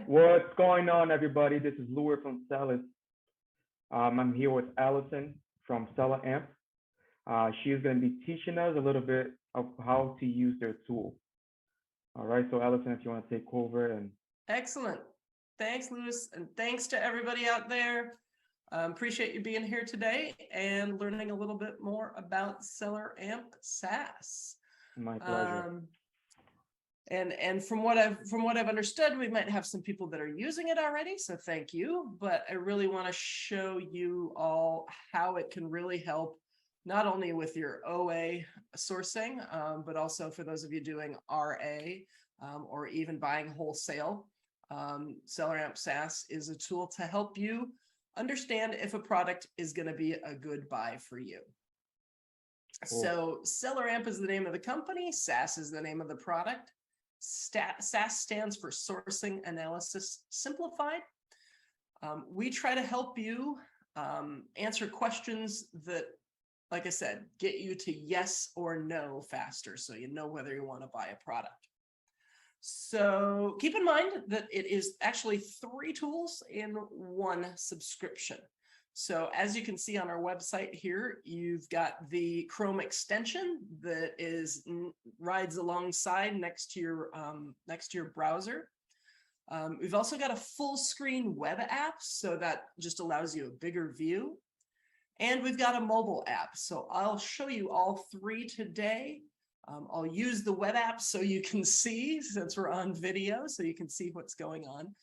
What's going on, everybody? This is Louis from Sellers. I'm here with Allison from SellerAmp. She is going to be teaching us a little bit of how to use their tool. All right, so Allison, if you want to take over and Excellent. Thanks, Louis, and thanks to everybody out there. Appreciate you being here today and learning a little bit more about SellerAmp SaaS. My pleasure. And from what I've understood, we might have some people that are using it already, so thank you. But I really want to show you all how it can really help, not only with your OA sourcing, but also for those of you doing RA or even buying wholesale. SellerAmp SaaS is a tool to help you understand if a product is going to be a good buy for you. Cool. So SellerAmp is the name of the company. SaaS is the name of the product. SaaS stands for Sourcing Analysis Simplified. We try to help you answer questions that, like I said, get you to yes or no faster, so you know whether you want to buy a product. So keep in mind that it is actually 3 tools in 1 subscription. So as you can see on our website here, you've got the Chrome extension that rides alongside next to your browser. We've also got a full screen web app, so that just allows you a bigger view. And we've got a mobile app. So I'll show you all 3 today. I'll use the web app so you can see, since we're on video, so you can see what's going on.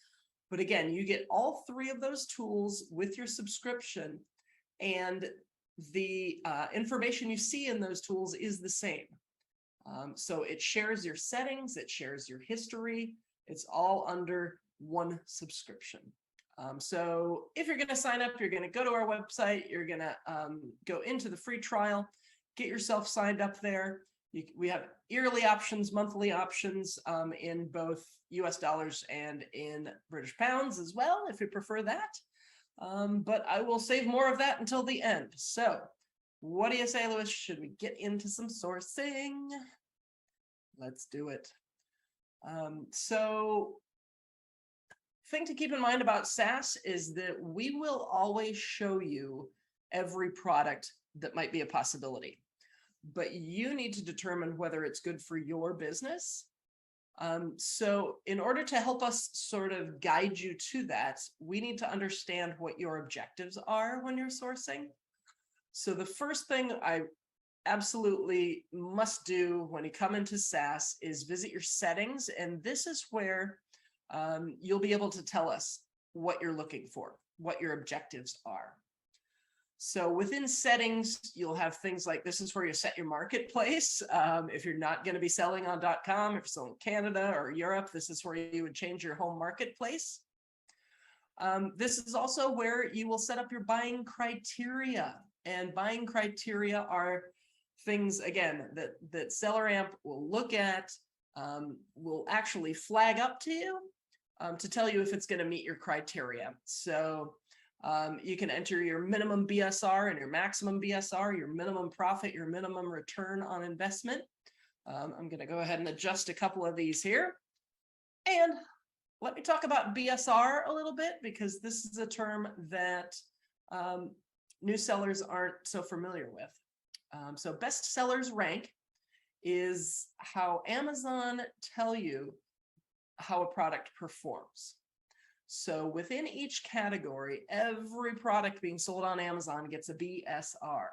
But again, you get all 3 of those tools with your subscription, and the information you see in those tools is the same. So it shares your settings, it shares your history. It's all under 1 subscription. So if you're going to sign up, you're going to go to our website, you're going to go into the free trial, get yourself signed up there. We have yearly options, monthly options in both US dollars and in British pounds as well, if you prefer that. But I will save more of that until the end. So what do you say, Louis? Should we get into some sourcing? Let's do it. So thing to keep in mind about SaaS is that we will always show you every product that might be a possibility, but you need to determine whether it's good for your business. So in order to help us sort of guide you to that, we need to understand what your objectives are when you're sourcing. So the first thing I absolutely must do when you come into SaaS is visit your settings. And this is where you'll be able to tell us what you're looking for, what your objectives are. So within settings, you'll have things like, this is where you set your marketplace. If you're not going to be selling on .com, if you're selling in Canada or Europe, this is where you would change your home marketplace. This is also where you will set up your buying criteria. And buying criteria are things, again, that SellerAmp will look at, will actually flag up to you to tell you if it's going to meet your criteria. So you can enter your minimum BSR and your maximum BSR, your minimum profit, your minimum return on investment. I'm going to go ahead and adjust a couple of these here. And let me talk about BSR a little bit, because this is a term that new sellers aren't so familiar with. So best sellers rank is how Amazon tell you how a product performs. So within each category, every product being sold on Amazon gets a BSR.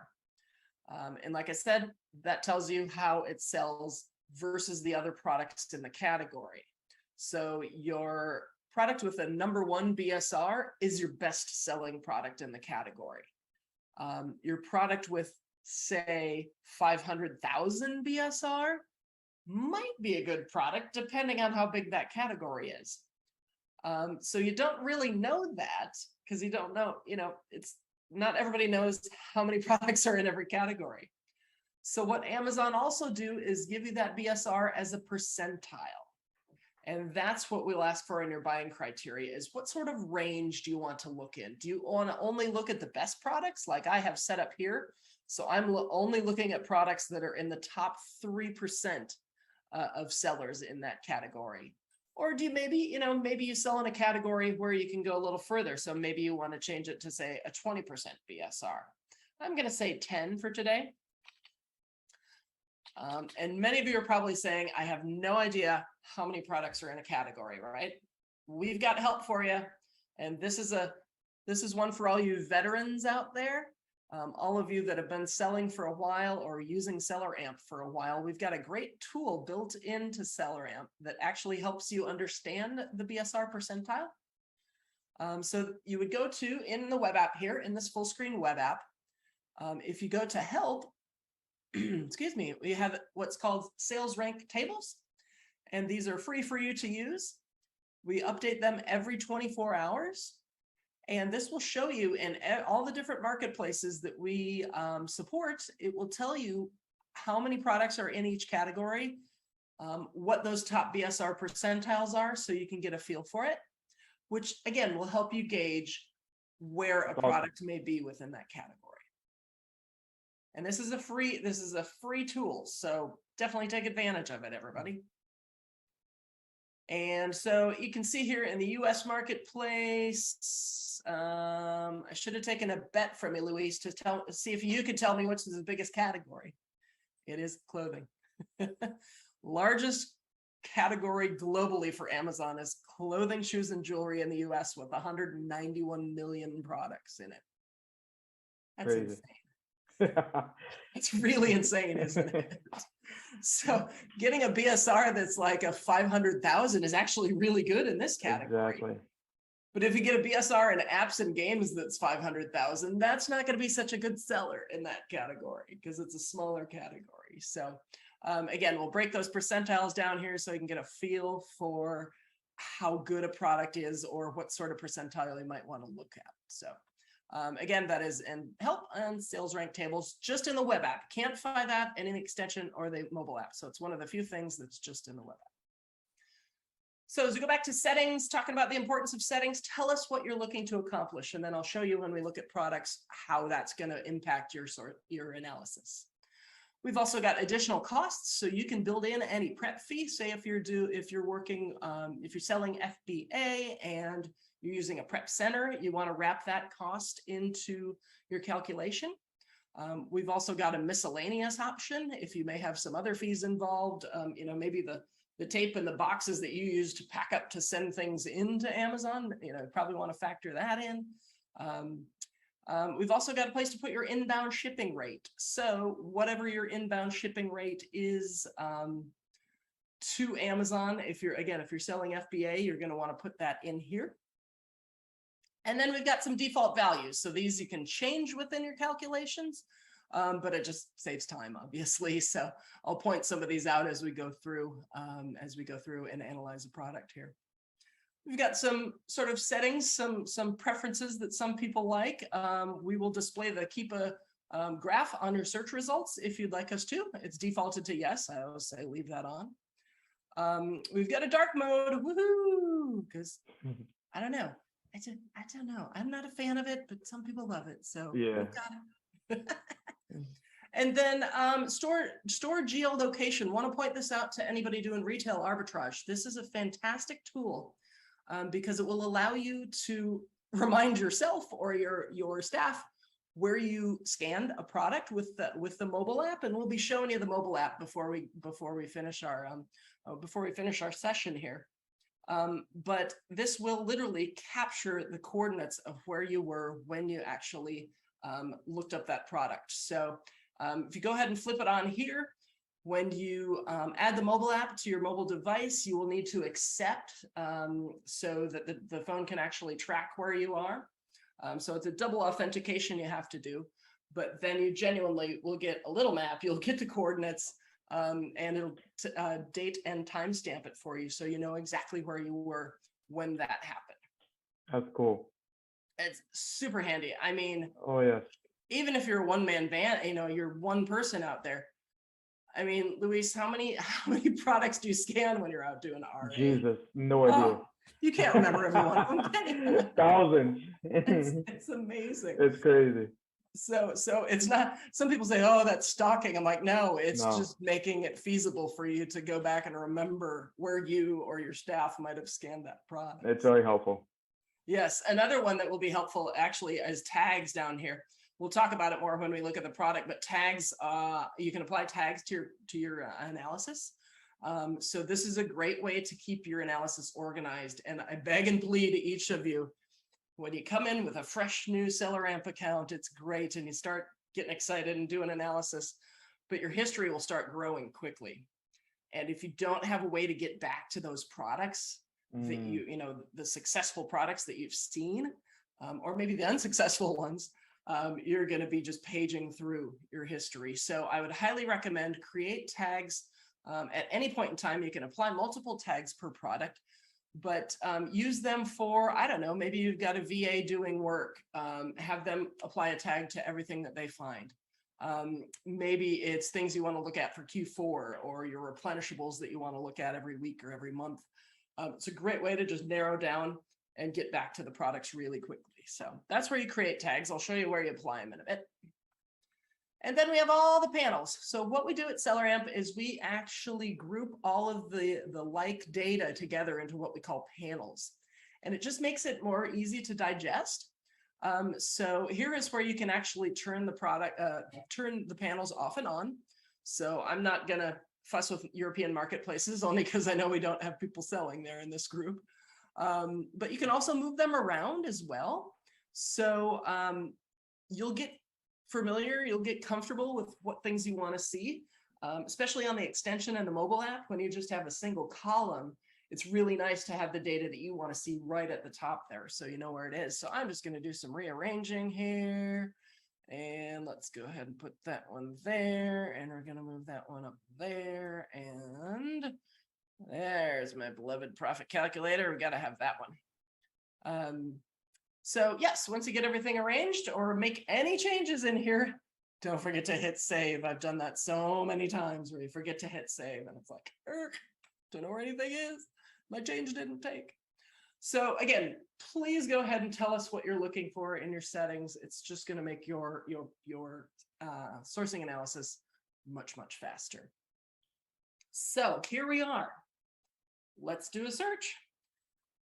And like I said, that tells you how it sells versus the other products in the category. So your product with a #1 BSR is your best selling product in the category. Your product with, say, 500,000 BSR might be a good product, depending on how big that category is. So you don't really know that, because you don't know, it's not everybody knows how many products are in every category. So what Amazon also do is give you that BSR as a percentile. And that's what we'll ask for in your buying criteria, is what sort of range do you want to look in? Do you want to only look at the best products like I have set up here? So I'm only looking at products that are in the top 3% of sellers in that category. Or do you maybe, maybe you sell in a category where you can go a little further. So maybe you want to change it to say a 20% BSR. I'm going to say 10 for today. And many of you are probably saying, I have no idea how many products are in a category, right? We've got help for you. And this is one for all you veterans out there. All of you that have been selling for a while or using SellerAmp for a while, we've got a great tool built into SellerAmp that actually helps you understand the BSR percentile. So you would go to, in the web app here, in this full screen web app, if you go to help, excuse me, we have what's called sales rank tables, and these are free for you to use. We update them every 24 hours. And this will show you in all the different marketplaces that we support. It will tell you how many products are in each category, what those top BSR percentiles are, so you can get a feel for it, which again will help you gauge where a product may be within that category. And this is a free tool, so definitely take advantage of it, everybody. And so you can see here in the US marketplace, I should have taken a bet from you, Luis, to see if you could tell me which is the biggest category. It is clothing. Largest category globally for Amazon is clothing, shoes, and jewelry in the US with 191 million products in it. That's Crazy. Insane. It's really insane, isn't it? So getting a BSR that's like a 500,000 is actually really good in this category. Exactly. But if you get a BSR in apps and games that's 500,000, that's not going to be such a good seller in that category because it's a smaller category. So again, we'll break those percentiles down here so you can get a feel for how good a product is or what sort of percentile you might want to look at. So again, that is in help and sales rank tables just in the web app. Can't find that in an extension or the mobile app. So it's one of the few things that's just in the web app. So as we go back to settings, talking about the importance of settings, tell us what you're looking to accomplish. And then I'll show you when we look at products, how that's going to impact your analysis. We've also got additional costs. So you can build in any prep fee. Say if you're selling FBA and you're using a prep center, you want to wrap that cost into your calculation. We've also got a miscellaneous option. If you may have some other fees involved, maybe the tape and the boxes that you use to pack up to send things into Amazon, probably want to factor that in. We've also got a place to put your inbound shipping rate. So whatever your inbound shipping rate is to Amazon, if you're selling FBA, you're going to want to put that in here. And then we've got some default values. So these you can change within your calculations, but it just saves time, obviously. So I'll point some of these out as we go through and analyze the product here. We've got some sort of settings, some preferences that some people like. We will display keep a graph on your search results if you'd like us to. It's defaulted to yes. I always say leave that on. We've got a dark mode, woohoo! Because I don't know. I don't know. I'm not a fan of it, but some people love it. So yeah. And then store geolocation. Want to point this out to anybody doing retail arbitrage. This is a fantastic tool because it will allow you to remind yourself or your staff where you scanned a product with the mobile app, and we'll be showing you the mobile app before we finish our session here. But this will literally capture the coordinates of where you were when you actually looked up that product. So if you go ahead and flip it on here, when you add the mobile app to your mobile device, you will need to accept so that the phone can actually track where you are. So it's a double authentication you have to do, but then you genuinely will get a little map. You'll get the coordinates. And it'll date and timestamp it for you, so you know exactly where you were when that happened. That's cool. It's super handy. I mean, oh yes. Even if you're a one-man band, you're one person out there. I mean, Luis, how many products do you scan when you're out doing RA? Jesus, no idea. You can't remember everyone. Thousands. It's amazing. It's crazy. So it's not, some people say, oh, that's stalking. I'm like, no, it's No, just making it feasible for you to go back and remember where you or your staff might have scanned that product. it's very helpful. Yes, another one that will be helpful actually is tags down here. We'll talk about it more when we look at the product, but tags, you can apply tags to your analysis. So this is a great way to keep your analysis organized. And I beg and plead to each of you, when you come in with a fresh new SellerAmp account, it's great and you start getting excited and doing analysis, but your history will start growing quickly. And if you don't have a way to get back to those products that you know, the successful products that you've seen, or maybe the unsuccessful ones, you're going to be just paging through your history. So I would highly recommend create tags. At any point in time, you can apply multiple tags per product, but use them for, I don't know, maybe you've got a VA doing work, have them apply a tag to everything that they find. Maybe it's things you want to look at for Q4 or your replenishables that you want to look at every week or every month. It's a great way to just narrow down and get back to the products really quickly. So that's where you create tags. I'll show you where you apply them in a bit. And then we have all the panels. So what we do at SellerAmp is we actually group all of the like data together into what we call panels. And it just makes it more easy to digest. So here is where you can actually turn the panels off and on. So I'm not gonna fuss with European marketplaces only because I know we don't have people selling there in this group. But you can also move them around as well. So you'll get familiar, you'll get comfortable with what things you want to see, especially on the extension and the mobile app. When you just have a single column, it's really nice to have the data that you want to see right at the top there, so you know where it is. So I'm just going to do some rearranging here, and let's go ahead and put that one there, and we're going to move that one up there, and there's my beloved profit calculator. We got to have that one. So yes, once you get everything arranged or make any changes in here, don't forget to hit save. I've done that so many times where you forget to hit save and it's like, don't know where anything is. My change didn't take. So again, please go ahead and tell us what you're looking for in your settings. It's just going to make your sourcing analysis much, much faster. So here we are. Let's do a search.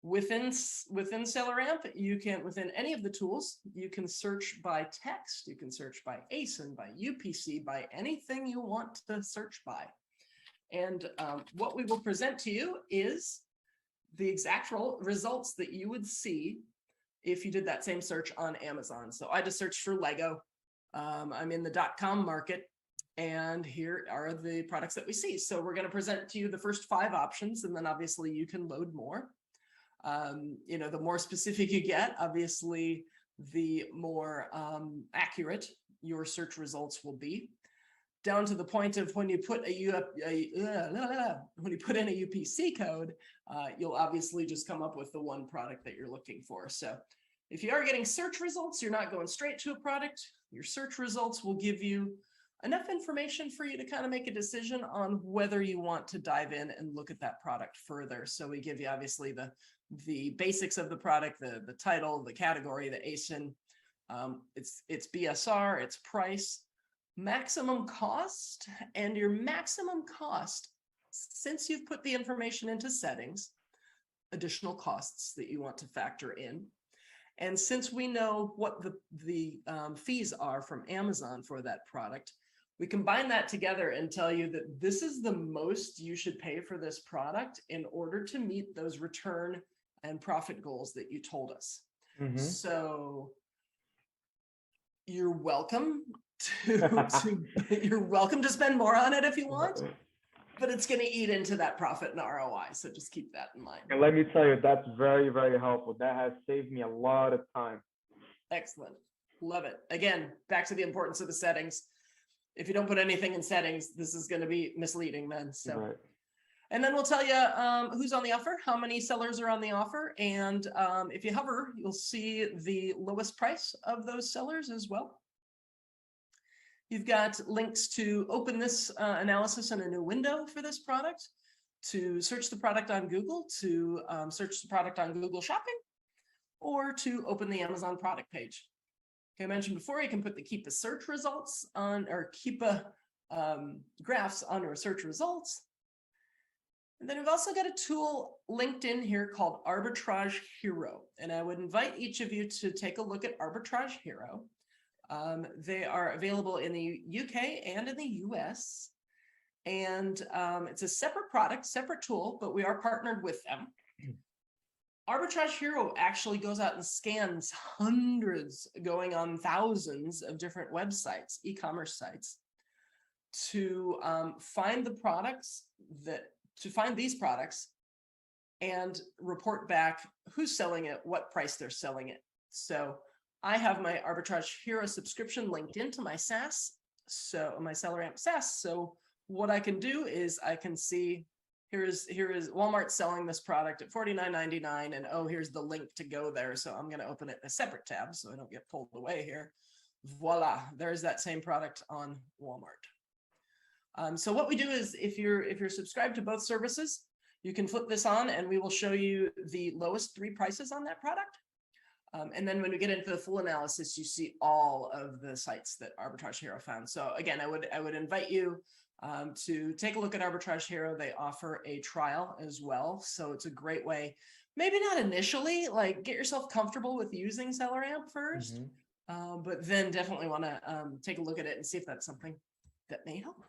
Within SellerAmp, you can, within any of the tools, you can search by text, you can search by ASIN, by UPC, by anything you want to search by. And what we will present to you is the exact results that you would see if you did that same search on Amazon. So I just searched for Lego. I'm in the .com market, and here are the products that we see. So we're going to present to you the first 5 options, and then obviously you can load more. You know, the more specific you get, obviously, the more accurate your search results will be. Down to the point of when you put in a UPC code, you'll obviously just come up with the one product that you're looking for. So if you are getting search results, you're not going straight to a product. Your search results will give you enough information for you to kind of make a decision on whether you want to dive in and look at that product further. So we give you obviously the basics of the product, the title, the category, the ASIN, its BSR, its price, maximum cost, and your maximum cost, since you've put the information into settings, additional costs that you want to factor in. And since we know what the fees are from Amazon for that product, we combine that together and tell you that this is the most you should pay for this product in order to meet those return and profit goals that you told us. Mm-hmm. So you're welcome you're welcome to spend more on it if you want, but it's going to eat into that profit and ROI. So just keep that in mind. And let me tell you, that's very, very helpful. That has saved me a lot of time. Excellent. Love it. Again, back to the importance of the settings. If you don't put anything in settings, this is going to be misleading then. So, right. And then we'll tell you who's on the offer, how many sellers are on the offer. And if you hover, you'll see the lowest price of those sellers as well. You've got links to open this analysis in a new window for this product, to search the product on Google, to search the product on Google Shopping, or to open the Amazon product page. I mentioned before, you can put the keep a search results on, or keep a graphs on your search results. And then we've also got a tool linked in here called Arbitrage Hero. And I would invite each of you to take a look at Arbitrage Hero. They are available in the UK and in the US. And it's a separate product, separate tool, but we are partnered with them. Arbitrage Hero actually goes out and scans hundreds, going on thousands of different websites, e-commerce sites, to find the products find these products and report back who's selling it, what price they're selling it. So I have my Arbitrage Hero subscription linked into my SaaS, so my SellerAmp SaaS. So what I can do is I can see here is Walmart selling this product at $49.99, and oh, here's the link to go there. So I'm going to open it in a separate tab so I don't get pulled away here. Voila, there's that same product on Walmart. So what we do is if you're subscribed to both services, you can flip this on and we will show you the lowest 3 prices on that product. And then when we get into the full analysis, you see all of the sites that Arbitrage Hero found. So again, I would invite you to take a look at Arbitrage Hero. They offer a trial as well. So it's a great way, maybe not initially, like get yourself comfortable with using SellerAmp first, but then definitely want to take a look at it and see if that's something that may help.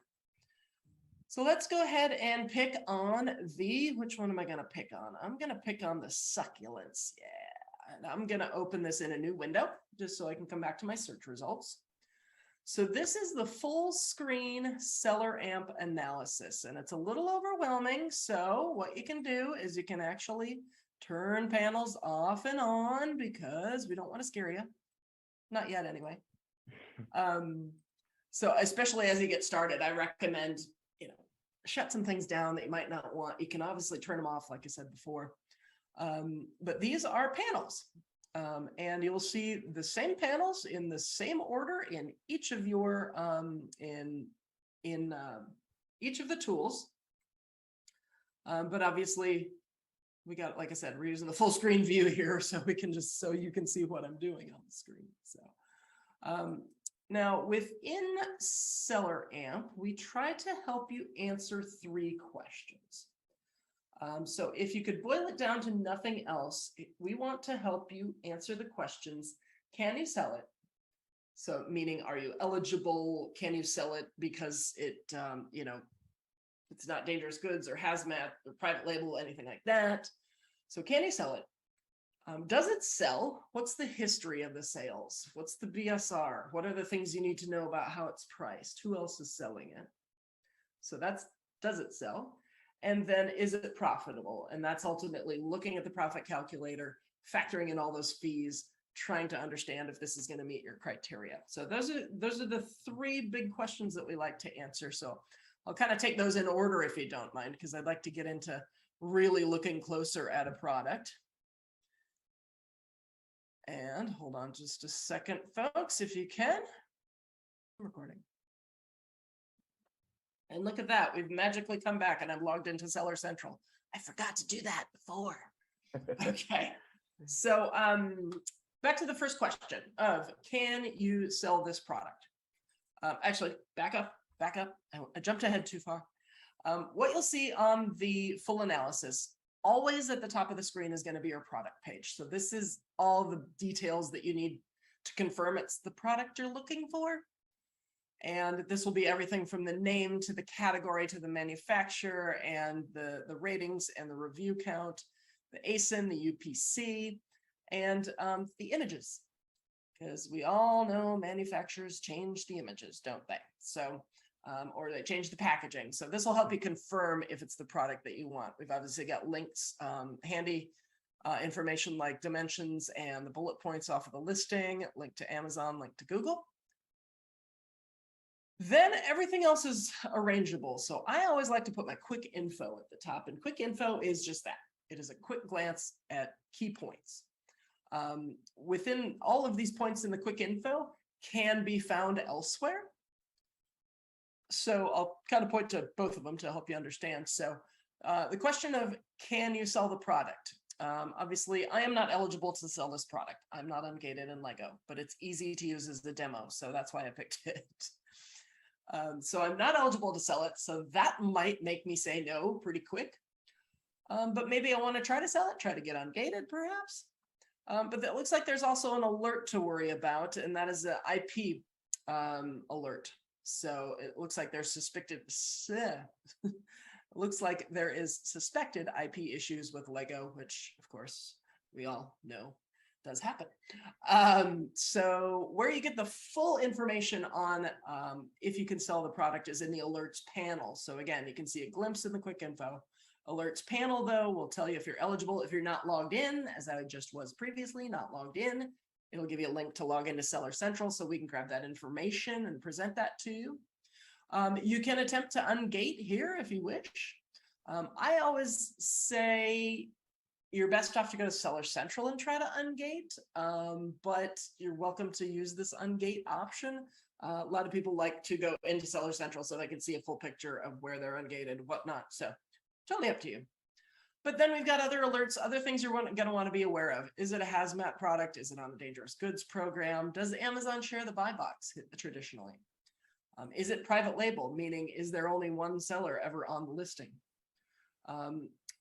So let's go ahead and pick on which one am I going to pick on? I'm going to pick on the succulents. Yeah. And I'm going to open this in a new window just so I can come back to my search results. So this is the full screen SellerAmp analysis, and it's a little overwhelming. So what you can do is you can actually turn panels off and on because we don't want to scare you. Not yet anyway. So especially as you get started, I recommend, shut some things down that you might not want. You can obviously turn them off, like I said before. But these are panels. And you will see the same panels in the same order in each of your each of the tools. But obviously we got, like I said, we're using the full screen view here, so we can just, so you can see what I'm doing on the screen. So now within SellerAmp, we try to help you answer 3 questions. So if you could boil it down to nothing else, we want to help you answer the questions. Can you sell it? So meaning, are you eligible? Can you sell it because it, it's not dangerous goods or hazmat or private label, anything like that. So can you sell it? Does it sell? What's the history of the sales? What's the BSR? What are the things you need to know about how it's priced? Who else is selling it? So that's, does it sell? And then is it profitable? And that's ultimately looking at the profit calculator, factoring in all those fees, trying to understand if this is going to meet your criteria. So those are the 3 big questions that we like to answer. So I'll kind of take those in order if you don't mind, because I'd like to get into really looking closer at a product. And hold on just a second, folks, if you can. I'm recording. And look at that, we've magically come back and I'm logged into Seller Central. I forgot to do that before. Okay, so back to the first question of, can you sell this product? Actually, back up. I jumped ahead too far. What you'll see on the full analysis, always at the top of the screen is going to be your product page. So this is all the details that you need to confirm it's the product you're looking for. And this will be everything from the name to the category to the manufacturer and the ratings and the review count, the ASIN, the UPC, and the images. Because we all know manufacturers change the images, don't they? So, or they change the packaging. So this will help you confirm if it's the product that you want. We've obviously got links, handy information like dimensions and the bullet points off of the listing, link to Amazon, link to Google. Then everything else is arrangeable. So I always like to put my quick info at the top, and quick info is just that. It is a quick glance at key points. Within all of these points in the quick info can be found elsewhere. So I'll kind of point to both of them to help you understand. So the question of, can you sell the product? Obviously, I am not eligible to sell this product. I'm not ungated in Lego, but it's easy to use as a demo, so that's why I picked it. So I'm not eligible to sell it, so that might make me say no pretty quick. But maybe I want to try to sell it, try to get ungated perhaps. But it looks like there's also an alert to worry about, and that is an IP alert. So it looks like there's suspected, it looks like there is suspected IP issues with Lego, which of course we all know does happen. So where you get the full information on if you can sell the product is in the alerts panel. So again, you can see a glimpse in the quick info. Alerts panel, though, will tell you if you're eligible. If you're not logged in, as I just was previously, not logged in, it'll give you a link to log into Seller Central so we can grab that information and present that to you. You can attempt to ungate here if you wish. I always say you're best off to go to Seller Central and try to ungate, but you're welcome to use this ungate option. A lot of people like to go into Seller Central so they can see a full picture of where they're ungated, whatnot. So totally up to you. But then we've got other alerts, other things you're going to want to be aware of. Is it a hazmat product? Is it on a dangerous goods program? Does Amazon share the buy box traditionally? Is it private label, meaning is there only one seller ever on the listing?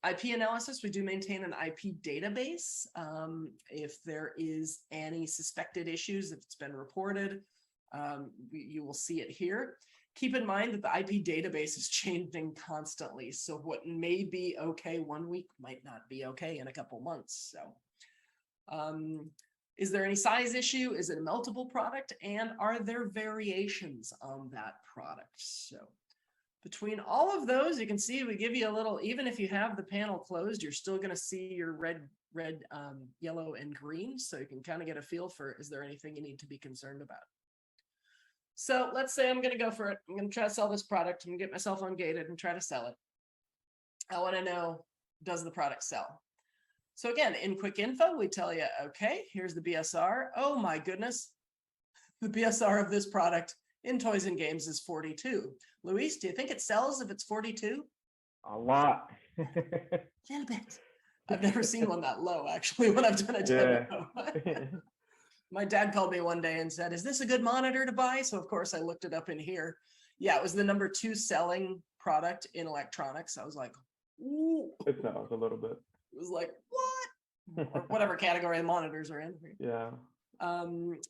IP analysis, we do maintain an IP database. If there is any suspected issues, if it's been reported, you will see it here. Keep in mind that the IP database is changing constantly. So what may be okay one week might not be okay in a couple months. So is there any size issue? Is it a meltable product? And are there variations on that product? So between all of those, you can see we give you a little, even if you have the panel closed, you're still going to see your red, yellow, and green. So you can kind of get a feel for, is there anything you need to be concerned about? So let's say I'm going to go for it. I'm going to try to sell this product. I'm going to get myself ungated and try to sell it. I want to know, does the product sell? So again, in quick info, we tell you, okay, here's the BSR. Oh my goodness. The BSR of this product in toys and games is 42. Luis, do you think it sells if it's 42? A lot. A little bit. I've never seen one that low, actually, when I've done a demo. Yeah. My dad called me one day and said, is this a good monitor to buy? So of course I looked it up in here. Yeah, it was the #2 selling product in electronics. I was like, ooh. It sells a little bit. It was like, what? Or whatever category the monitors are in. Yeah.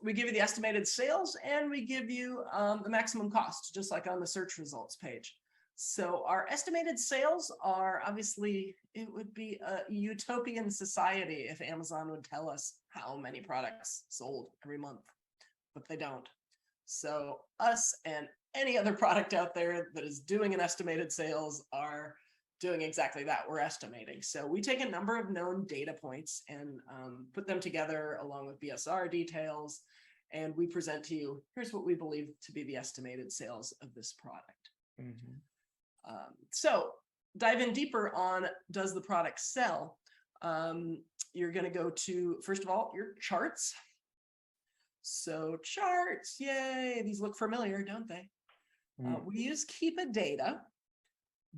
We give you the estimated sales and we give you the maximum cost, just like on the search results page. So our estimated sales are obviously, it would be a utopian society if Amazon would tell us how many products sold every month, but they don't. So us and any other product out there that is doing an estimated sales are doing exactly that. We're estimating. So we take a number of known data points and put them together along with BSR details, and we present to you, here's what we believe to be the estimated sales of this product. Mm-hmm. So dive in deeper on, does the product sell? You're going to go to, first of all, your charts. So charts, yay, these look familiar, don't they? We use Keepa data,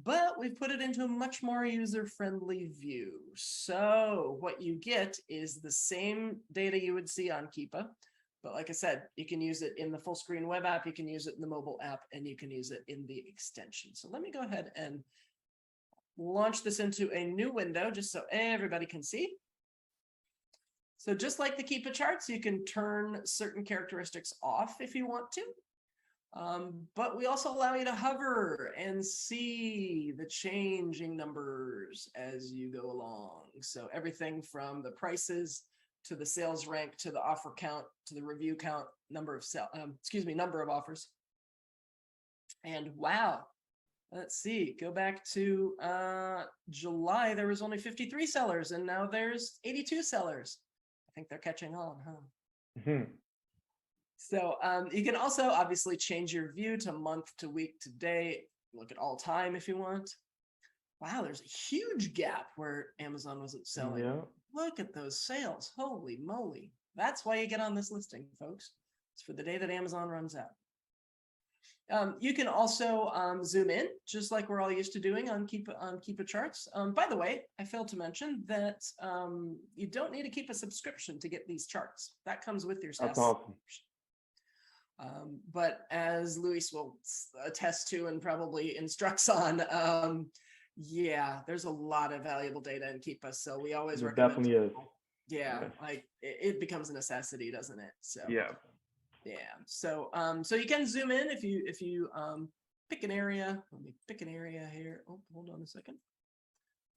but we've put it into a much more user-friendly view. So what you get is the same data you would see on Keepa, but like I said, you can use it in the full screen web app, you can use it in the mobile app, and you can use it in the extension. So let me go ahead and launch this into a new window just so everybody can see. So just like the Keepa charts, you can turn certain characteristics off if you want to. But we also allow you to hover and see the changing numbers as you go along. So everything from the prices to the sales rank, to the offer count, to the review count, number of offers. And wow, let's see, go back to July, there was only 53 sellers and now there's 82 sellers. I think they're catching on, huh? Mm-hmm. So you can also obviously change your view to month, to week, to day, look at all time if you want. Wow, there's a huge gap where Amazon wasn't selling. Yeah. Look at those sales. Holy moly. That's why you get on this listing, folks. It's for the day that Amazon runs out. You can also zoom in, just like we're all used to doing on Keepa charts. By the way, I failed to mention that you don't need to keep a subscription to get these charts. That comes with your SaaS. That's awesome. But as Luis will attest to and probably instructs on, yeah, there's a lot of valuable data in Keepa, so we always recommend. Definitely is. Yeah, Yes. like it becomes a necessity, doesn't it? So yeah. So so you can zoom in if you pick an area. Let me pick an area here. Oh, hold on a second.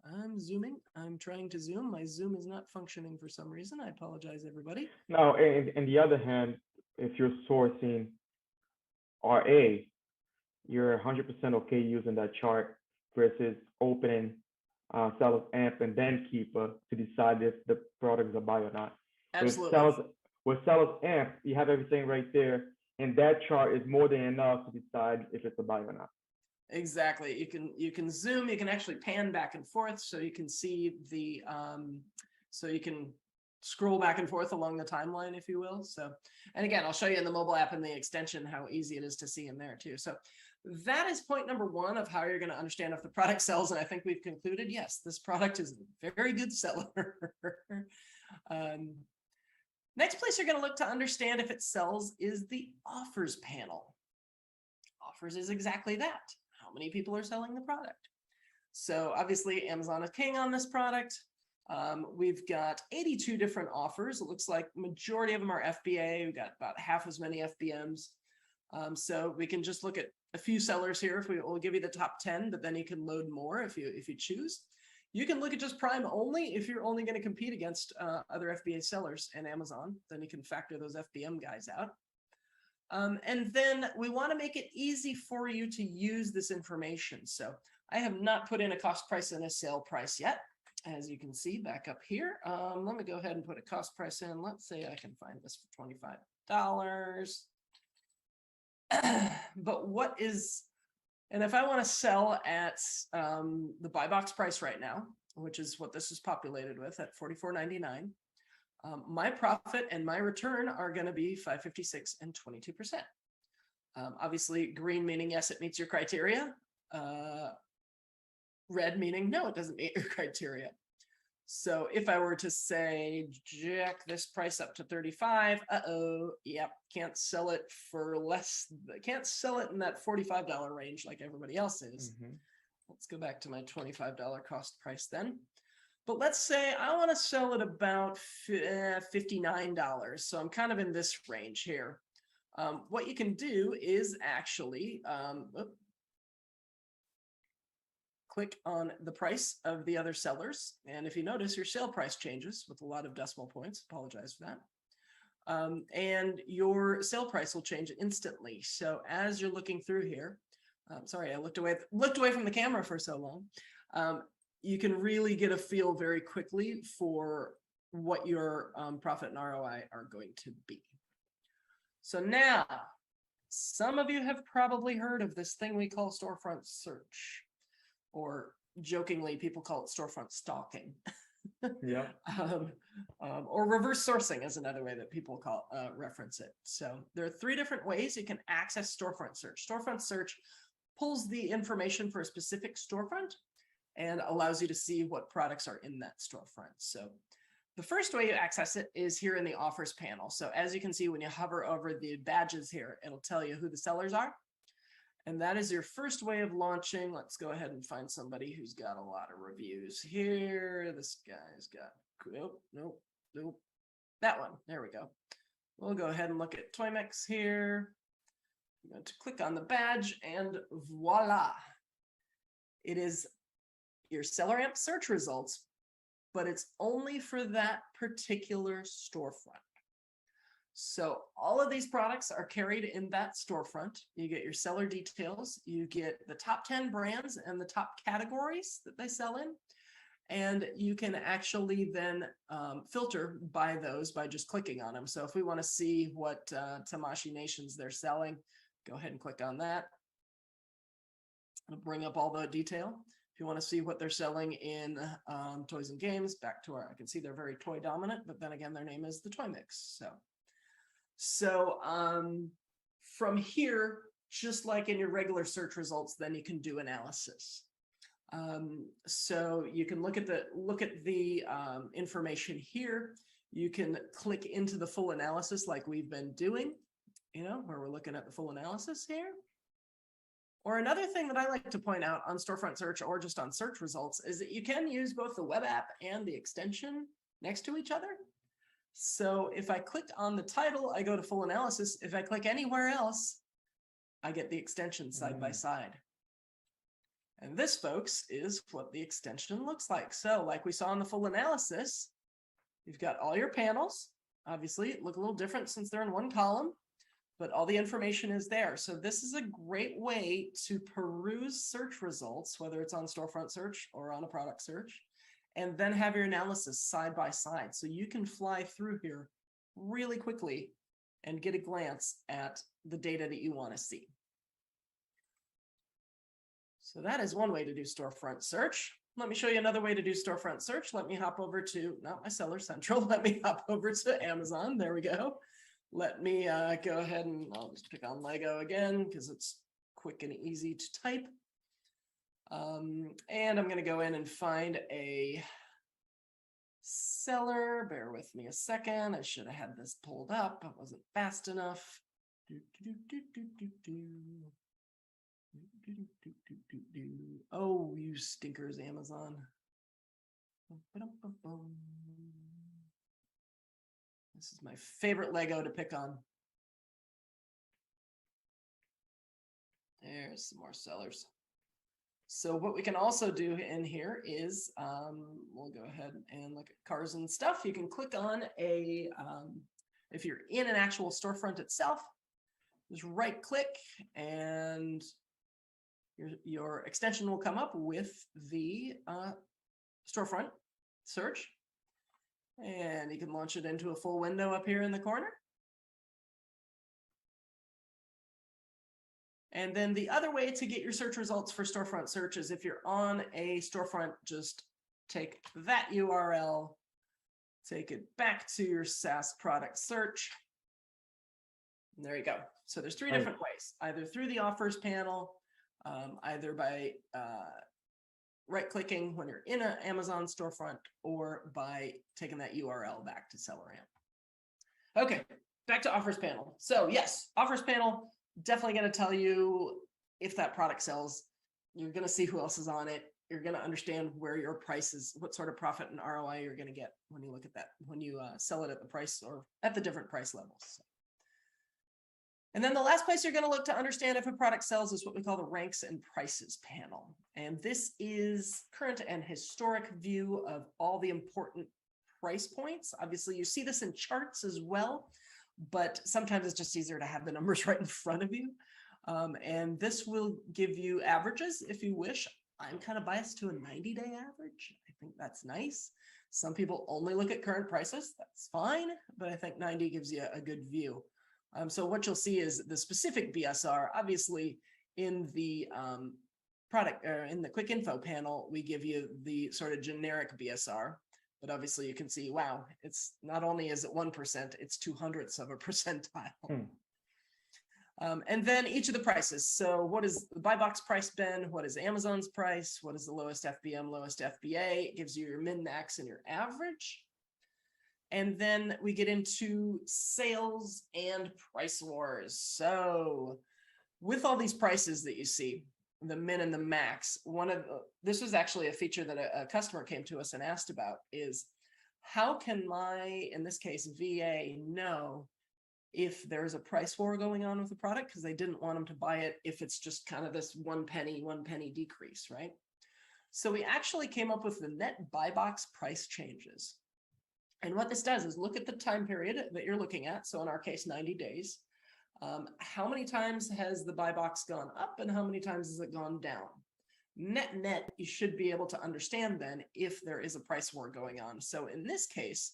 I'm zooming. I'm trying to zoom. My Zoom is not functioning for some reason. I apologize, everybody. Now, in the other hand, if you're sourcing RA, you're 100% okay using that chart versus opening SellerAmp and then Keepa to decide if the product is a buy or not. Absolutely. With SellerAmp, you have everything right there, and that chart is more than enough to decide if it's a buy or not. Exactly. You can zoom. You can actually pan back and forth, so you can see the so you can scroll back and forth along the timeline, if you will. So, and again, I'll show you in the mobile app and the extension how easy it is to see in there too. So that is point number one of how you're going to understand if the product sells. And I think we've concluded, yes, this product is a very good seller. Next place you're going to look to understand if it sells is the offers panel. Offers is exactly that. How many people are selling the product? So obviously Amazon is king on this product. We've got 82 different offers. It looks like majority of them are FBA. We've got about half as many FBMs. So we can just look at a few sellers here. If we'll give you the top 10, but then you can load more if you choose. You can look at just Prime only if you're only going to compete against other FBA sellers and Amazon. Then you can factor those FBM guys out. And then we want to make it easy for you to use this information. So I have not put in a cost price and a sale price yet. As you can see back up here, let me go ahead and put a cost price in. Let's say I can find this for $25. But what is, and if I want to sell at the buy box price right now, which is what this is populated with at $44.99, my profit and my return are going to be $5.56 and 22%. Obviously, green meaning yes, it meets your criteria. Red meaning no, it doesn't meet your criteria. So if I were to say jack this price up to 35, yep, can't sell it for less, can't sell it in that $45 range like everybody else is. Let's go back to my $25 cost price then. But let's say I want to sell it about $59. So I'm kind of in this range here. What you can do is actually click on the price of the other sellers. And if you notice, your sale price changes with a lot of decimal points. Apologize for that. And your sale price will change instantly. So as you're looking through here, sorry, I looked away from the camera for so long. You can really get a feel very quickly for what your profit and ROI are going to be. So now, some of you have probably heard of this thing we call storefront search, or jokingly, people call it storefront stalking. Yeah. Or reverse sourcing is another way that people reference it. So there are 3 different ways you can access storefront search. Storefront search pulls the information for a specific storefront and allows you to see what products are in that storefront. So the first way you access it is here in the offers panel. So as you can see, when you hover over the badges here, it'll tell you who the sellers are. And that is your first way of launching. Let's go ahead and find somebody who's got a lot of reviews here. This guy's got, nope. That one, there we go. We'll go ahead and look at Toymix here. I'm going to click on the badge and voila. It is your SellerAmp search results, but it's only for that particular storefront. So all of these products are carried in that storefront. You get your seller details, you get the top 10 brands and the top categories that they sell in, and you can actually then filter by those by just clicking on them. So if we want to see what Tamashii Nations they're selling, go ahead and click on that. It'll bring up all the detail. If you want to see what they're selling in toys and games, back to I can see they're very toy dominant, but then again, their name is the Toy Mix. So from here, just like in your regular search results, then you can do analysis. So you can look at the information here. You can click into the full analysis like we've been doing, where we're looking at the full analysis here. Or another thing that I like to point out on storefront search or just on search results is that you can use both the web app and the extension next to each other. So if I click on the title, I go to full analysis. If I click anywhere else, I get the extension side by side. And this, folks, is what the extension looks like. So like we saw in the full analysis, you've got all your panels. Obviously, look a little different since they're in one column, but all the information is there. So this is a great way to peruse search results, whether it's on storefront search or on a product search, and then have your analysis side by side. So you can fly through here really quickly and get a glance at the data that you want to see. So that is one way to do storefront search. Let me show you another way to do storefront search. Let me hop over to, not my Seller Central, let me hop over to Amazon. There we go. Let me go ahead and I'll just pick on Lego again because it's quick and easy to type. And I'm going to go in and find a seller. Bear with me a second. I should have had this pulled up. I wasn't fast enough. Oh, you stinkers, Amazon. This is my favorite Lego to pick on. There's some more sellers. So what we can also do in here is, we'll go ahead and look at cars and stuff. You can click on a, if you're in an actual storefront itself, just right click and your extension will come up with the storefront search. And you can launch it into a full window up here in the corner. And then the other way to get your search results for storefront search is if you're on a storefront, just take that URL, take it back to your SaaS product search. And there you go. So there's three different ways, either through the offers panel, either by right-clicking when you're in an Amazon storefront, or by taking that URL back to SellerAmp. Okay, back to offers panel. So yes, offers panel, definitely going to tell you if that product sells. You're going to see who else is on it. You're going to understand where your price is, what sort of profit and ROI you're going to get when you look at that, when you sell it at the price or at the different price levels. And then the last place you're going to look to understand if a product sells is what we call the ranks and prices panel. And this is current and historic view of all the important price points. Obviously, you see this in charts as well, but sometimes it's just easier to have the numbers right in front of you. And this will give you averages if you wish. I'm kind of biased to a 90-day average. I think that's nice. Some people only look at current prices. That's fine, but I think 90 gives you a good view. So what you'll see is the specific BSR. Obviously, in the product or in the quick info panel, we give you the sort of generic BSR. But obviously, you can see, wow, it's not only is it 1%, it's 0.02 of a percentile. And then each of the prices. So what is the buy box price been? What is Amazon's price? What is the lowest FBM, lowest FBA? It gives you your min, max, and your average. And then we get into sales and price wars. So with all these prices that you see, the min and the max, this was actually a feature that a customer came to us and asked about is how can my, in this case, VA know if there's a price war going on with the product, because they didn't want them to buy it if it's just kind of this one penny decrease, right? So we actually came up with the net buy box price changes. And what this does is look at the time period that you're looking at. So in our case, 90 days. How many times has the buy box gone up and how many times has it gone down? Net, you should be able to understand then if there is a price war going on. So in this case,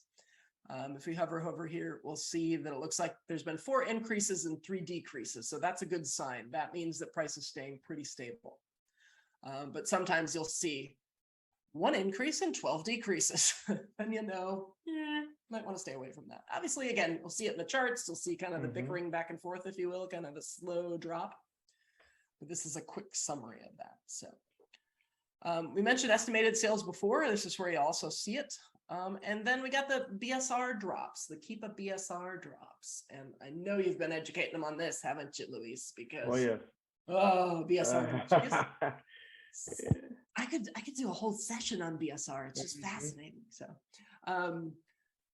if we hover over here, we'll see that it looks like there's been 4 increases and 3 decreases. So that's a good sign. That means that price is staying pretty stable. But sometimes you'll see 1 increase and 12 decreases. And might want to stay away from that. Obviously, again, we'll see it in the charts. You'll see kind of the bickering back and forth, if you will, kind of a slow drop. but this is a quick summary of that. So we mentioned estimated sales before. This is where you also see it. And then we got the BSR drops, the Keepa BSR drops. And I know you've been educating them on this, haven't you, Luis? Because BSR drops. I could do a whole session on BSR. It's just fascinating. So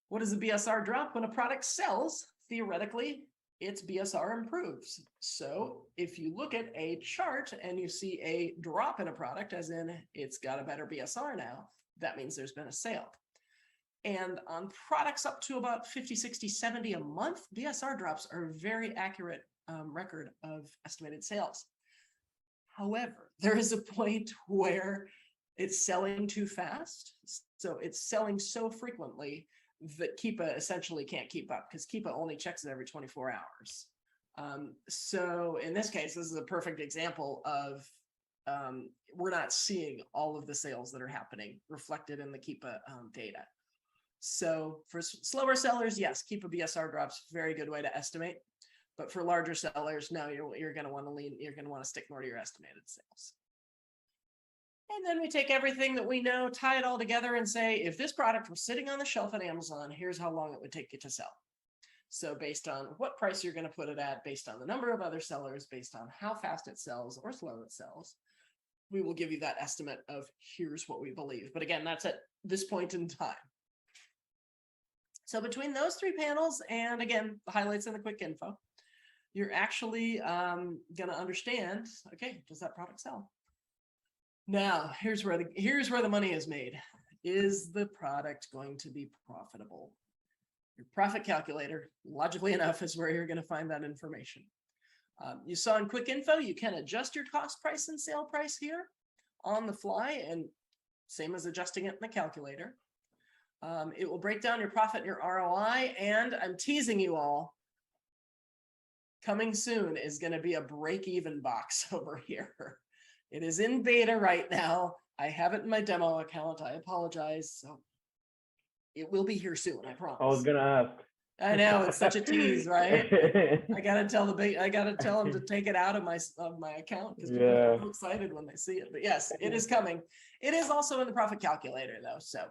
what is a BSR drop? When a product sells, theoretically, its BSR improves. So if you look at a chart and you see a drop in a product, as in it's got a better BSR now, that means there's been a sale. And on products up to about 50, 60, 70 a month, BSR drops are a very accurate record of estimated sales. However, there is a point where it's selling too fast. So it's selling so frequently that Keepa essentially can't keep up, because Keepa only checks it every 24 hours. So in this case, this is a perfect example of we're not seeing all of the sales that are happening reflected in the Keepa data. So for slower sellers, yes, Keepa BSR drops, very good way to estimate. But for larger sellers, no, you're going to want to stick more to your estimated sales. And then we take everything that we know, tie it all together and say, if this product was sitting on the shelf at Amazon, here's how long it would take you to sell. So based on what price you're going to put it at, based on the number of other sellers, based on how fast it sells or slow it sells, we will give you that estimate of here's what we believe. But again, that's at this point in time. So between those three panels, and again, the highlights and the quick info, you're actually going to understand, okay, does that product sell? Now, here's where the money is made. Is the product going to be profitable? Your profit calculator, logically enough, is where you're going to find that information. You saw in quick info, you can adjust your cost price and sale price here on the fly, and same as adjusting it in the calculator. It will break down your profit and your ROI, and I'm teasing you all, coming soon is going to be a break-even box over here. It is in beta right now. I have it in my demo account. I apologize. So it will be here soon, I promise. I was gonna ask. I know, it's such a tease, right? I gotta tell them to take it out of my account, because people are so excited when they see it. But yes, it is coming. It is also in the profit calculator though, so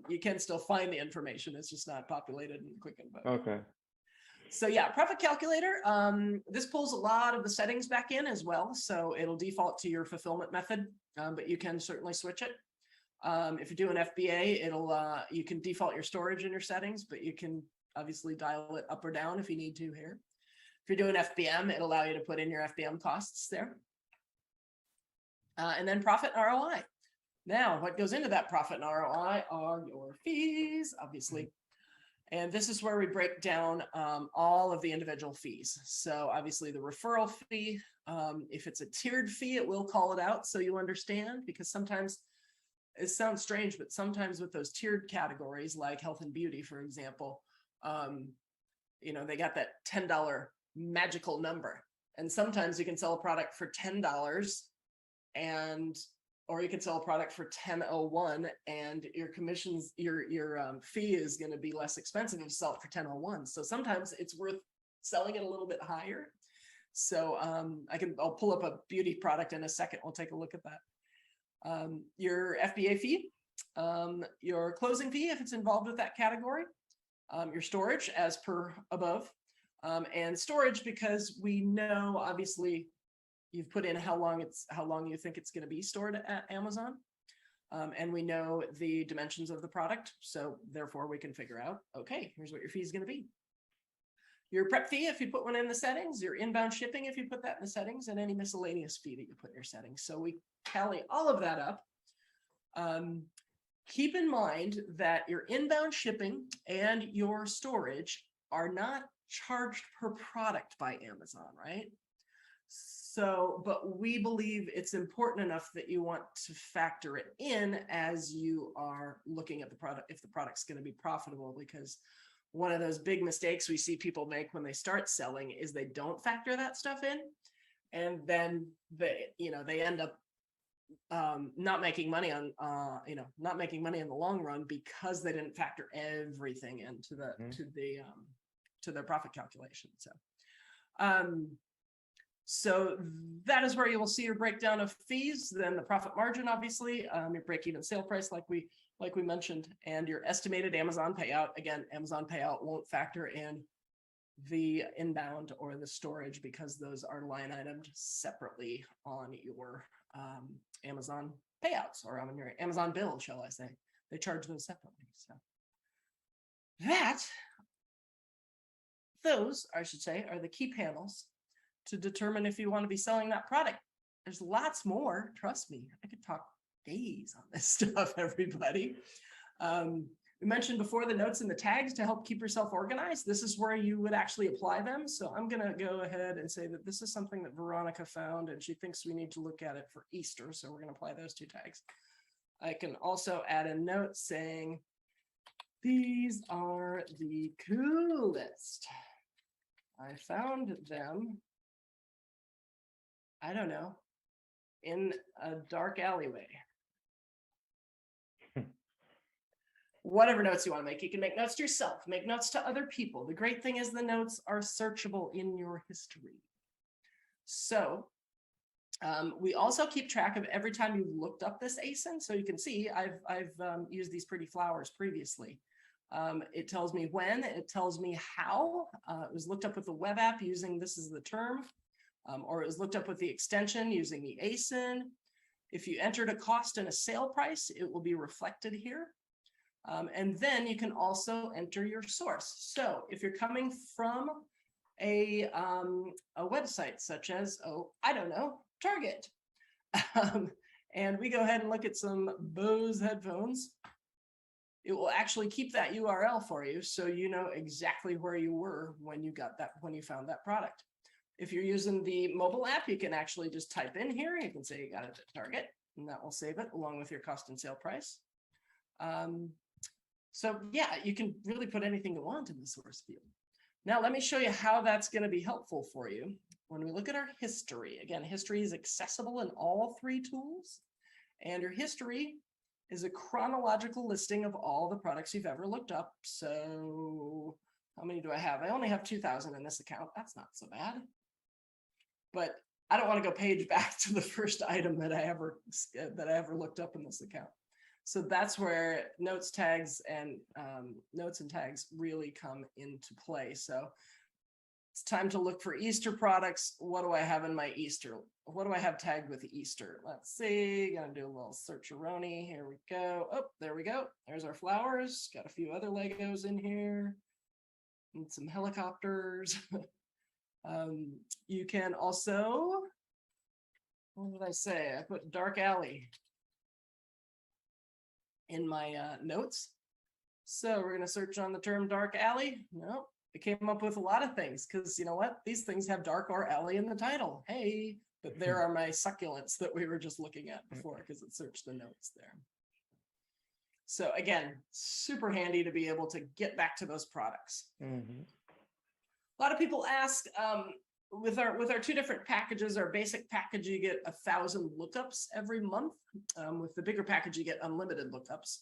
you can still find the information. It's just not populated in quick info. Okay. So yeah, profit calculator. This pulls a lot of the settings back in as well. So it'll default to your fulfillment method, but you can certainly switch it. If you're doing FBA, you can default your storage in your settings, but you can obviously dial it up or down if you need to here. If you're doing FBM, it'll allow you to put in your FBM costs there. And then profit and ROI. Now, what goes into that profit and ROI are your fees, obviously. And this is where we break down all of the individual fees. So obviously the referral fee, if it's a tiered fee, it will call it out so you understand, because sometimes it sounds strange, but sometimes with those tiered categories like health and beauty, for example, they got that $10 magical number. And sometimes you can sell a product for $10 or you can sell a product for $10.01 and your commissions, your fee is going to be less expensive if you sell it for $10.01. So sometimes it's worth selling it a little bit higher. So I'll pull up a beauty product in a second. We'll take a look at that. Your FBA fee, your closing fee, if it's involved with that category, your storage as per above, and storage, because we know obviously you've put in how long you think it's going to be stored at Amazon. And we know the dimensions of the product. So therefore we can figure out, okay, here's what your fee is going to be. Your prep fee, if you put one in the settings, your inbound shipping, if you put that in the settings, and any miscellaneous fee that you put in your settings. So we tally all of that up. Keep in mind that your inbound shipping and your storage are not charged per product by Amazon, right? So, but we believe it's important enough that you want to factor it in as you are looking at the product, if the product's going to be profitable, because one of those big mistakes we see people make when they start selling is they don't factor that stuff in. And then they end up not making money on, not making money in the long run because they didn't factor everything into to their profit calculation. So, So that is where you will see your breakdown of fees, then the profit margin, obviously, your break-even sale price, like we mentioned, and your estimated Amazon payout. Again, Amazon payout won't factor in the inbound or the storage because those are line itemed separately on your Amazon payouts or on your Amazon bill, shall I say. They charge those separately. So those, I should say, are the key panels to determine if you want to be selling that product. There's lots more, trust me. I could talk days on this stuff, everybody. We mentioned before the notes and the tags to help keep yourself organized. This is where you would actually apply them. So I'm going to go ahead and say that this is something that Veronica found, and she thinks we need to look at it for Easter. So we're going to apply those 2 tags. I can also add a note saying, these are the coolest. I found them, I don't know, in a dark alleyway. Whatever notes you want to make. You can make notes to yourself, make notes to other people. The great thing is the notes are searchable in your history. So we also keep track of every time you've looked up this ASIN. So you can see I've used these pretty flowers previously. It tells me when, it tells me how. It was looked up with the web app using this is the term, or it was looked up with the extension using the ASIN. If you entered a cost and a sale price, it will be reflected here. And then you can also enter your source. So if you're coming from a website such as, oh, I don't know, Target, and we go ahead and look at some Bose headphones, it will actually keep that URL for you, so you know exactly where you were when you got that, when you found that product. If you're using the mobile app, you can actually just type in here. You can say you got it at Target, and that will save it along with your cost and sale price. So yeah, you can really put anything you want in the source field. Now, let me show you how that's going to be helpful for you. When we look at our history, again, history is accessible in all 3 tools, and your history is a chronological listing of all the products you've ever looked up. So how many do I have? I only have 2,000 in this account. That's not so bad. But I don't want to go page back to the first item that I ever looked up in this account. So that's where notes, tags, and notes and tags really come into play. So it's time to look for Easter products. What do I have in my Easter? What do I have tagged with Easter? Let's see. Gonna do a little search-a-roni. Here we go. Oh, there we go. There's our flowers. Got a few other Legos in here and some helicopters. You can also, what did I say? I put dark alley in my notes. So we're going to search on the term dark alley. No, it came up with a lot of things because you know what? These things have dark or alley in the title. Hey, but there are my succulents that we were just looking at before because it searched the notes there. So again, super handy to be able to get back to those products. Mm-hmm. A lot of people ask, with our 2 different packages, our basic package, you get 1,000 lookups every month. With the bigger package, you get unlimited lookups.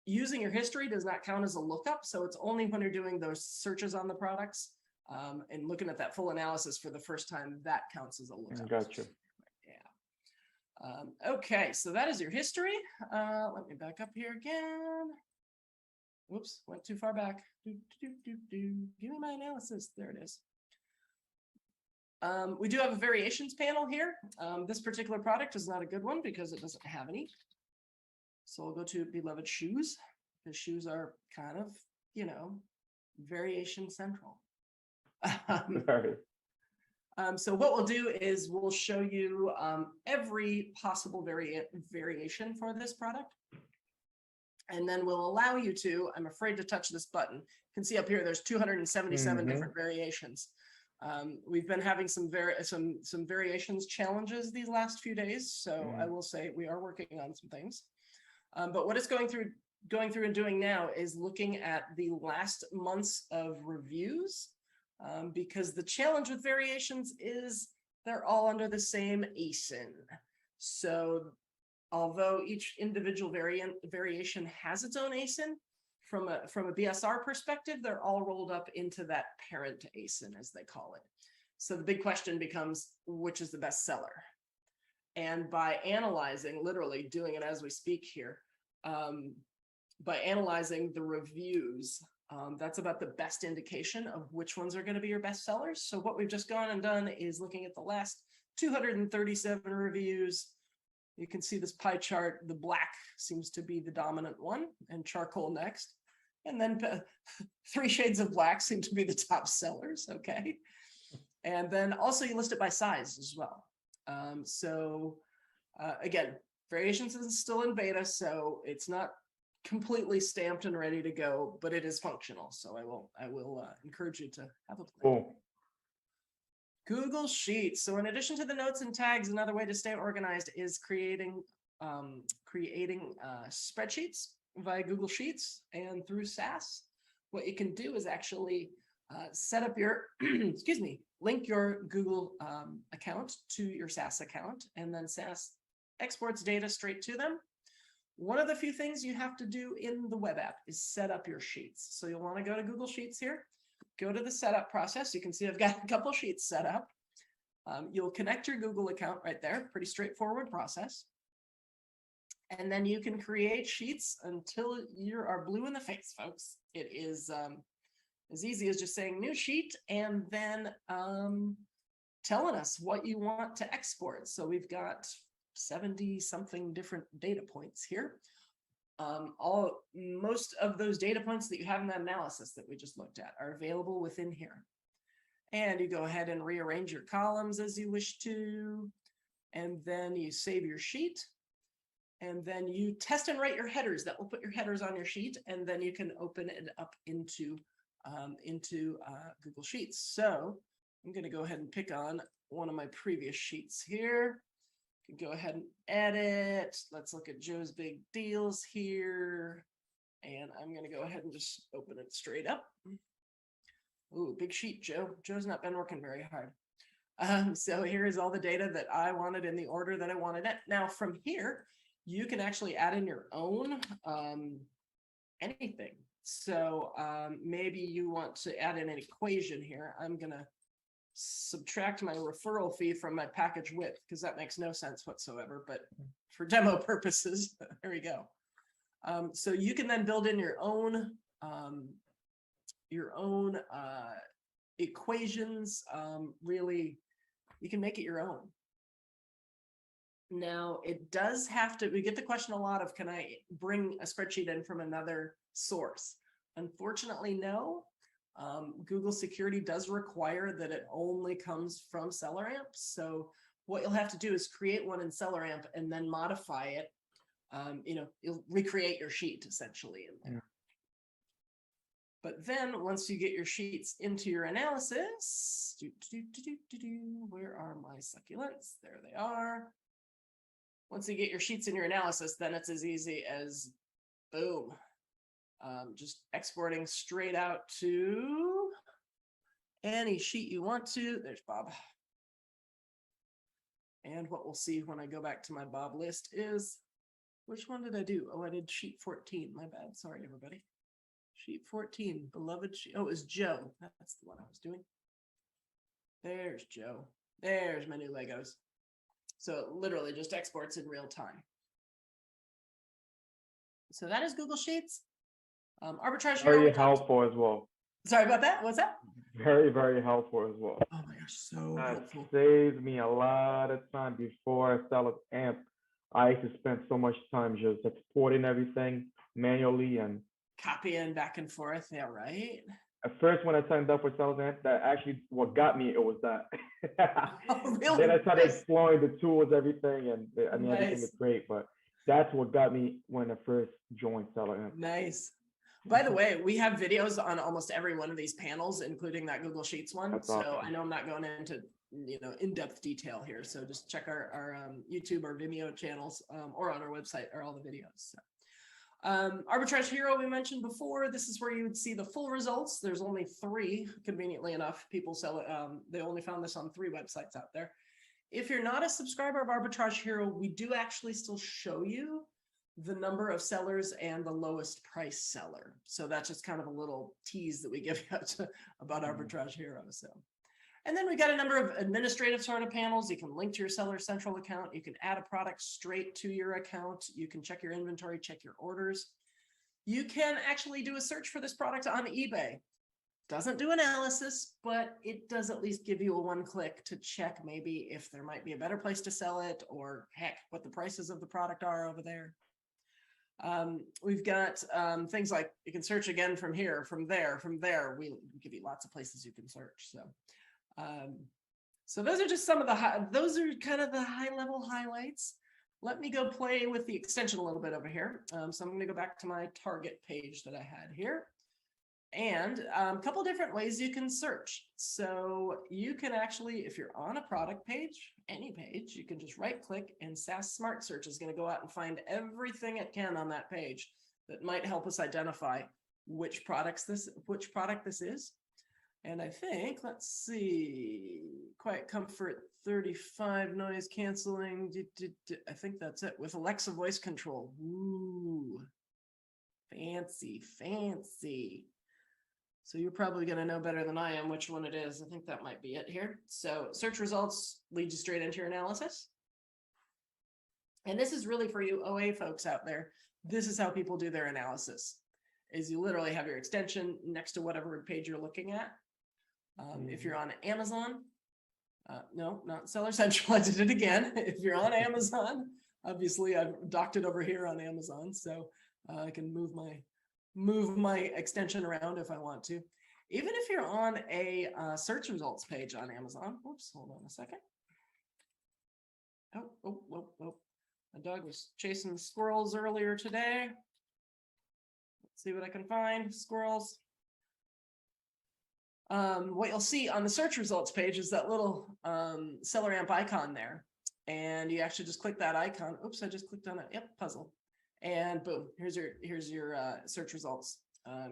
Using your history does not count as a lookup, so it's only when you're doing those searches on the products and looking at that full analysis for the first time that counts as a lookup. Gotcha. Yeah. Okay, so that is your history. Let me back up here again. Whoops, went too far back. Give me my analysis. There it is. We do have a variations panel here. This particular product is not a good one because it doesn't have any. So we'll go to beloved shoes. The shoes are kind of, you know, variation central. So what we'll do is we'll show you every possible variation for this product. And then we'll allow you to, I'm afraid to touch this button. You can see up here, there's 277 different variations. We've been having some variations challenges these last few days. So I will say we are working on some things. But what it's going through and doing now is looking at the last months of reviews, because the challenge with variations is they're all under the same ASIN. So although each individual variation has its own ASIN, from a BSR perspective, they're all rolled up into that parent ASIN, as they call it. So the big question becomes, which is the best seller? And by analyzing, literally doing it as we speak here, by analyzing the reviews, that's about the best indication of which ones are going to be your best sellers. So what we've just gone and done is looking at the last 237 reviews. You can see this pie chart. The black seems to be the dominant one, and charcoal next. And then 3 shades of black seem to be the top sellers. Okay. And then also you list it by size as well. Again, variations is still in beta, so it's not completely stamped and ready to go, but it is functional. So I will encourage you to have a play. Cool. Google Sheets. So in addition to the notes and tags, another way to stay organized is creating spreadsheets via Google Sheets and through SAS. What you can do is actually set up your, excuse me, link your Google account to your SAS account, and then SAS exports data straight to them. One of the few things you have to do in the web app is set up your sheets. So you'll want to go to Google Sheets here, go to the setup process. You can see I've got a couple sheets set up. You'll connect your Google account right there, pretty straightforward process. And then you can create sheets until you are blue in the face, folks. It is as easy as just saying new sheet and then telling us what you want to export. So we've got 70 something different data points here. Most of those data points that you have in that analysis that we just looked at are available within here. And you go ahead and rearrange your columns as you wish to, and then you save your sheet, and then you test and write your headers. That will put your headers on your sheet, and then you can open it up into Google Sheets. So I'm going to go ahead and pick on one of my previous sheets here. You can go ahead and edit. Let's look at Joe's Big Deals here. And I'm going to go ahead and just open it straight up. Ooh, big sheet, Joe. Joe's not been working very hard. So here is all the data that I wanted in the order that I wanted it. Now from here, you can actually add in your own anything. So maybe you want to add in an equation here. I'm going to subtract my referral fee from my package width because that makes no sense whatsoever. But for demo purposes, there we go. So you can then build in your own equations. Really, you can make it your own. Now, it does have to, we get the question a lot of, can I bring a spreadsheet in from another source? Unfortunately, no. Google security does require that it only comes from SellerAmp. So what you'll have to do is create one in SellerAmp and then modify it. You'll recreate your sheet essentially in there. Yeah. But then once you get your sheets into your analysis, where are my succulents? There they are. Once you get your sheets in your analysis, then it's as easy as boom. Just exporting straight out to any sheet you want to. There's Bob. And what we'll see when I go back to my Bob list is, which one did I do? Oh, I did sheet 14. My bad. Sorry, everybody. Sheet 14, beloved sheet. Oh, it was Joe. That's the one I was doing. There's Joe. There's my new Legos. So it literally just exports in real time. So that is Google Sheets. Arbitrage. Very helpful as well. Sorry about that. What's that? Very, very helpful as well. Oh my gosh, so helpful. Saves me a lot of time. Before I SellerAmp, I used to spend so much time just exporting everything manually and copying back and forth. Yeah, right. At first, when I signed up for SellerAmp, that actually what got me, it was that. Oh, really? Then I started exploring the tools, everything, and I mean, everything is great, but that's what got me when I first joined SellerAmp. Nice. By the way, we have videos on almost every one of these panels, including that Google Sheets one. That's awesome. I know I'm not going into in-depth detail here, so just check our YouTube or Vimeo channels or on our website are all the videos. So. Arbitrage Hero we mentioned before. This is where you would see the full results. There's only 3, conveniently enough. People sell it. They only found this on 3 websites out there. If you're not a subscriber of Arbitrage Hero, we do actually still show you the number of sellers and the lowest price seller. So that's just kind of a little tease that we give you about Arbitrage Hero. So, and then we got a number of administrative sort of panels. You can link to your Seller Central account. You can add a product straight to your account. You can check your inventory, check your orders. You can actually do a search for this product on eBay. Doesn't do analysis, but it does at least give you a one-click to check maybe if there might be a better place to sell it, or heck, what the prices of the product are over there. We've got things like you can search again from here, from there, from there. We give you lots of places you can search. So those are just some of the those are kind of the high-level highlights. Let me go play with the extension a little bit over here. So I'm going to go back to my target page that I had here. And a couple different ways you can search. So you can actually, if you're on a product page, any page, you can just right click and SAS Smart Search is going to go out and find everything it can on that page that might help us identify which product this is. And I think, let's see, Quiet Comfort 35 noise canceling. I think that's it, with Alexa voice control. Ooh, fancy, fancy. So you're probably going to know better than I am which one it is. I think that might be it here. So search results lead you straight into your analysis. And this is really for you OA folks out there. This is how people do their analysis, is you literally have your extension next to whatever page you're looking at. If you're on Amazon, no, not Seller Central, I did it again. If you're on Amazon, obviously I've docked it over here on Amazon, so I can move my extension around if I want to. Even if you're on a search results page on Amazon, whoops, hold on a second. Oh, my dog was chasing squirrels earlier today. Let's see what I can find. Squirrels. What you'll see on the search results page is that little SellerAmp icon there. And you actually just click that icon. Oops, I just clicked on it. Yep, puzzle. And boom, here's your search results,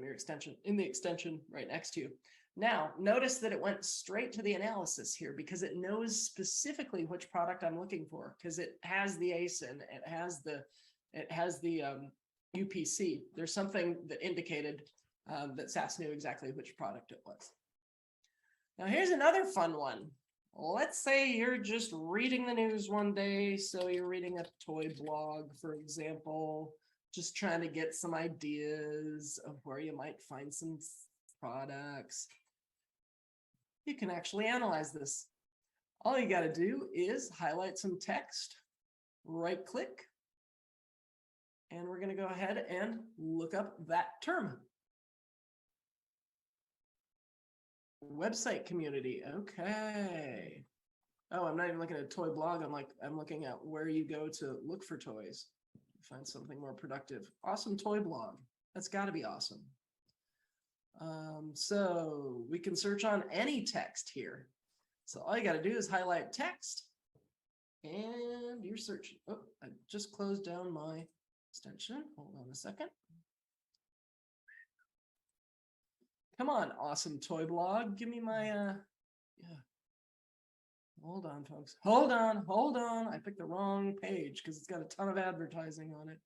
your extension, in the extension right next to you. Now, notice that it went straight to the analysis here because it knows specifically which product I'm looking for, because it has the ASIN, it has the UPC. There's something that indicated that SAS knew exactly which product it was. Now, here's another fun one. Let's say you're just reading the news one day. So you're reading a toy blog, for example, just trying to get some ideas of where you might find some products. You can actually analyze this. All you got to do is highlight some text, right click, and we're going to go ahead and look up that term. Website community. Okay. Oh, I'm not even looking at a toy blog. I'm looking at where you go to look for toys. Find something more productive. Awesome toy blog. That's got to be awesome. So we can search on any text here. So all you got to do is highlight text and you're searching. Oh, I just closed down my extension. Hold on a second. Come on, awesome toy blog. Give me my, yeah. Hold on, folks. Hold on. I picked the wrong page because it's got a ton of advertising on it.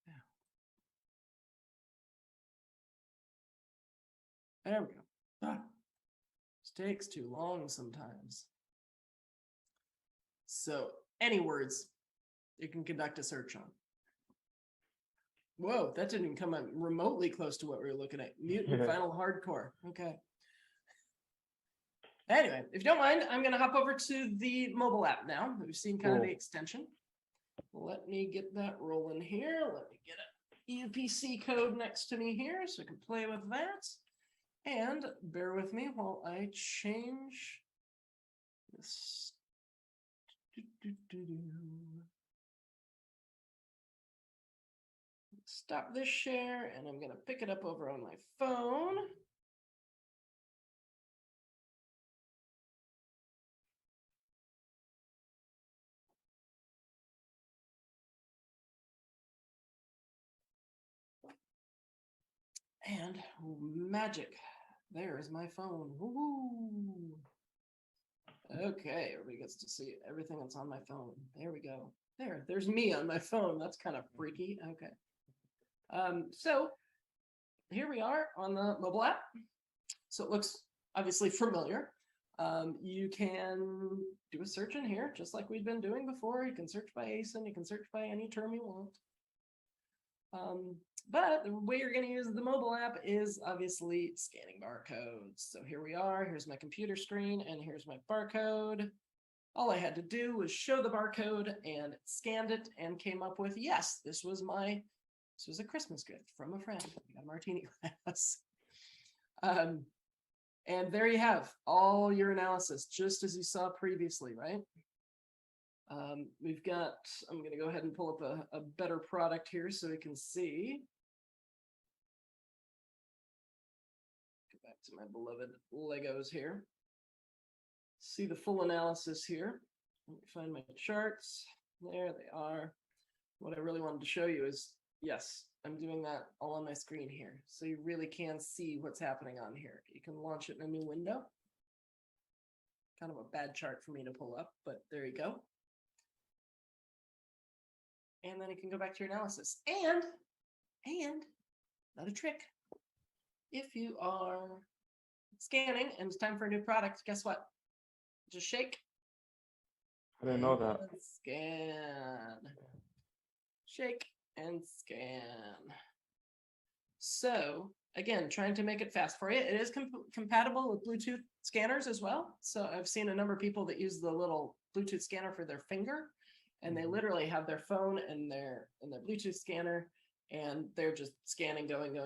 Yeah. There we go. This takes too long sometimes. So any words you can conduct a search on. Whoa, that didn't come up remotely close to what we were looking at. Mutant Final Hardcore. Okay. Anyway, if you don't mind, I'm going to hop over to the mobile app now. We've seen kind of the extension. Let me get that rolling here. Let me get a UPC code next to me here so I can play with that. And bear with me while I change this. Stop this share, and I'm going to pick it up over on my phone. And magic, there is my phone. Woo-hoo. Okay, everybody gets to see everything that's on my phone. There we go. There's me on my phone. That's kind of freaky. Okay. So here we are on the mobile app. So it looks obviously familiar. You can do a search in here, just like we've been doing before. You can search by ASIN, you can search by any term you want. But the way you're going to use the mobile app is obviously scanning barcodes. So here we are, here's my computer screen, and here's my barcode. All I had to do was show the barcode and scanned it and came up with, yes, this was a Christmas gift from a friend. I got a martini glass. And there you have all your analysis, just as you saw previously, right? I'm going to go ahead and pull up a better product here so we can see. Go back to my beloved Legos here. See the full analysis here. Let me find my charts. There they are. What I really wanted to show you is, yes, I'm doing that all on my screen here. So you really can see what's happening on here. You can launch it in a new window. Kind of a bad chart for me to pull up, but there you go. And then you can go back to your analysis. And another trick. If you are scanning and it's time for a new product, guess what? Just shake. I didn't know that. Scan. Shake and scan. So again, trying to make it fast for you. It is compatible with Bluetooth scanners as well. So I've seen a number of people that use the little Bluetooth scanner for their finger, and they literally have their phone and their Bluetooth scanner, and they're just scanning, going.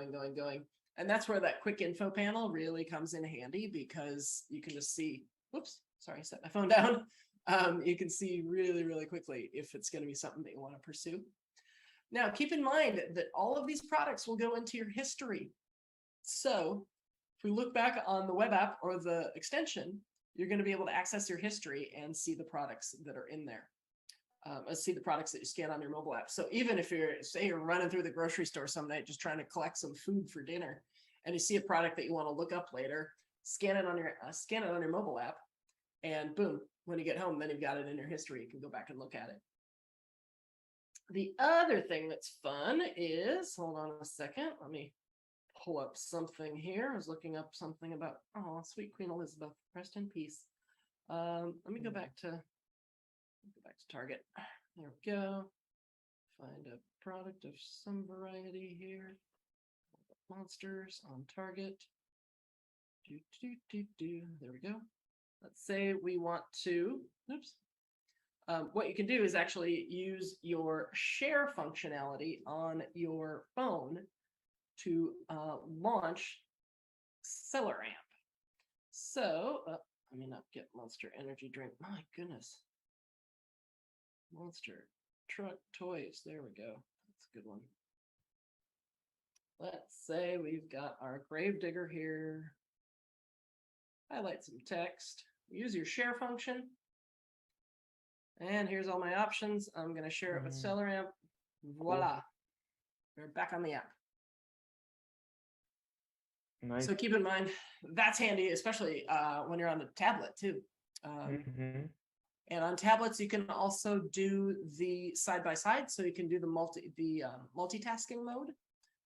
And that's where that quick info panel really comes in handy, because you can just see, whoops, sorry, I set my phone down. You can see really, really quickly if it's going to be something that you want to pursue. Now, keep in mind that all of these products will go into your history. So if we look back on the web app or the extension, you're going to be able to access your history and see the products that are in there. See the products that you scan on your mobile app. So even if you're running through the grocery store some night just trying to collect some food for dinner, and you see a product that you want to look up later, scan it on your mobile app, and boom, when you get home, then you've got it in your history. You can go back and look at it. The other thing that's fun is, hold on a second, let me pull up something here. I was looking up something about, oh, sweet Queen Elizabeth, rest in peace. Let me go back to Target. There we go. Find a product of some variety here. Monsters on Target. There we go. Let's say we want to, oops. What you can do is actually use your share functionality on your phone to launch SellerAmp. So, let me not get Monster Energy Drink. My goodness. Monster Truck Toys. There we go. That's a good one. Let's say we've got our Gravedigger here. Highlight some text. Use your share function. And here's all my options. I'm going to share it with SellerAmp. Voila. We're back on the app. Nice. So keep in mind, that's handy, especially when you're on the tablet too. And on tablets, you can also do the side-by-side. So you can do the multitasking mode.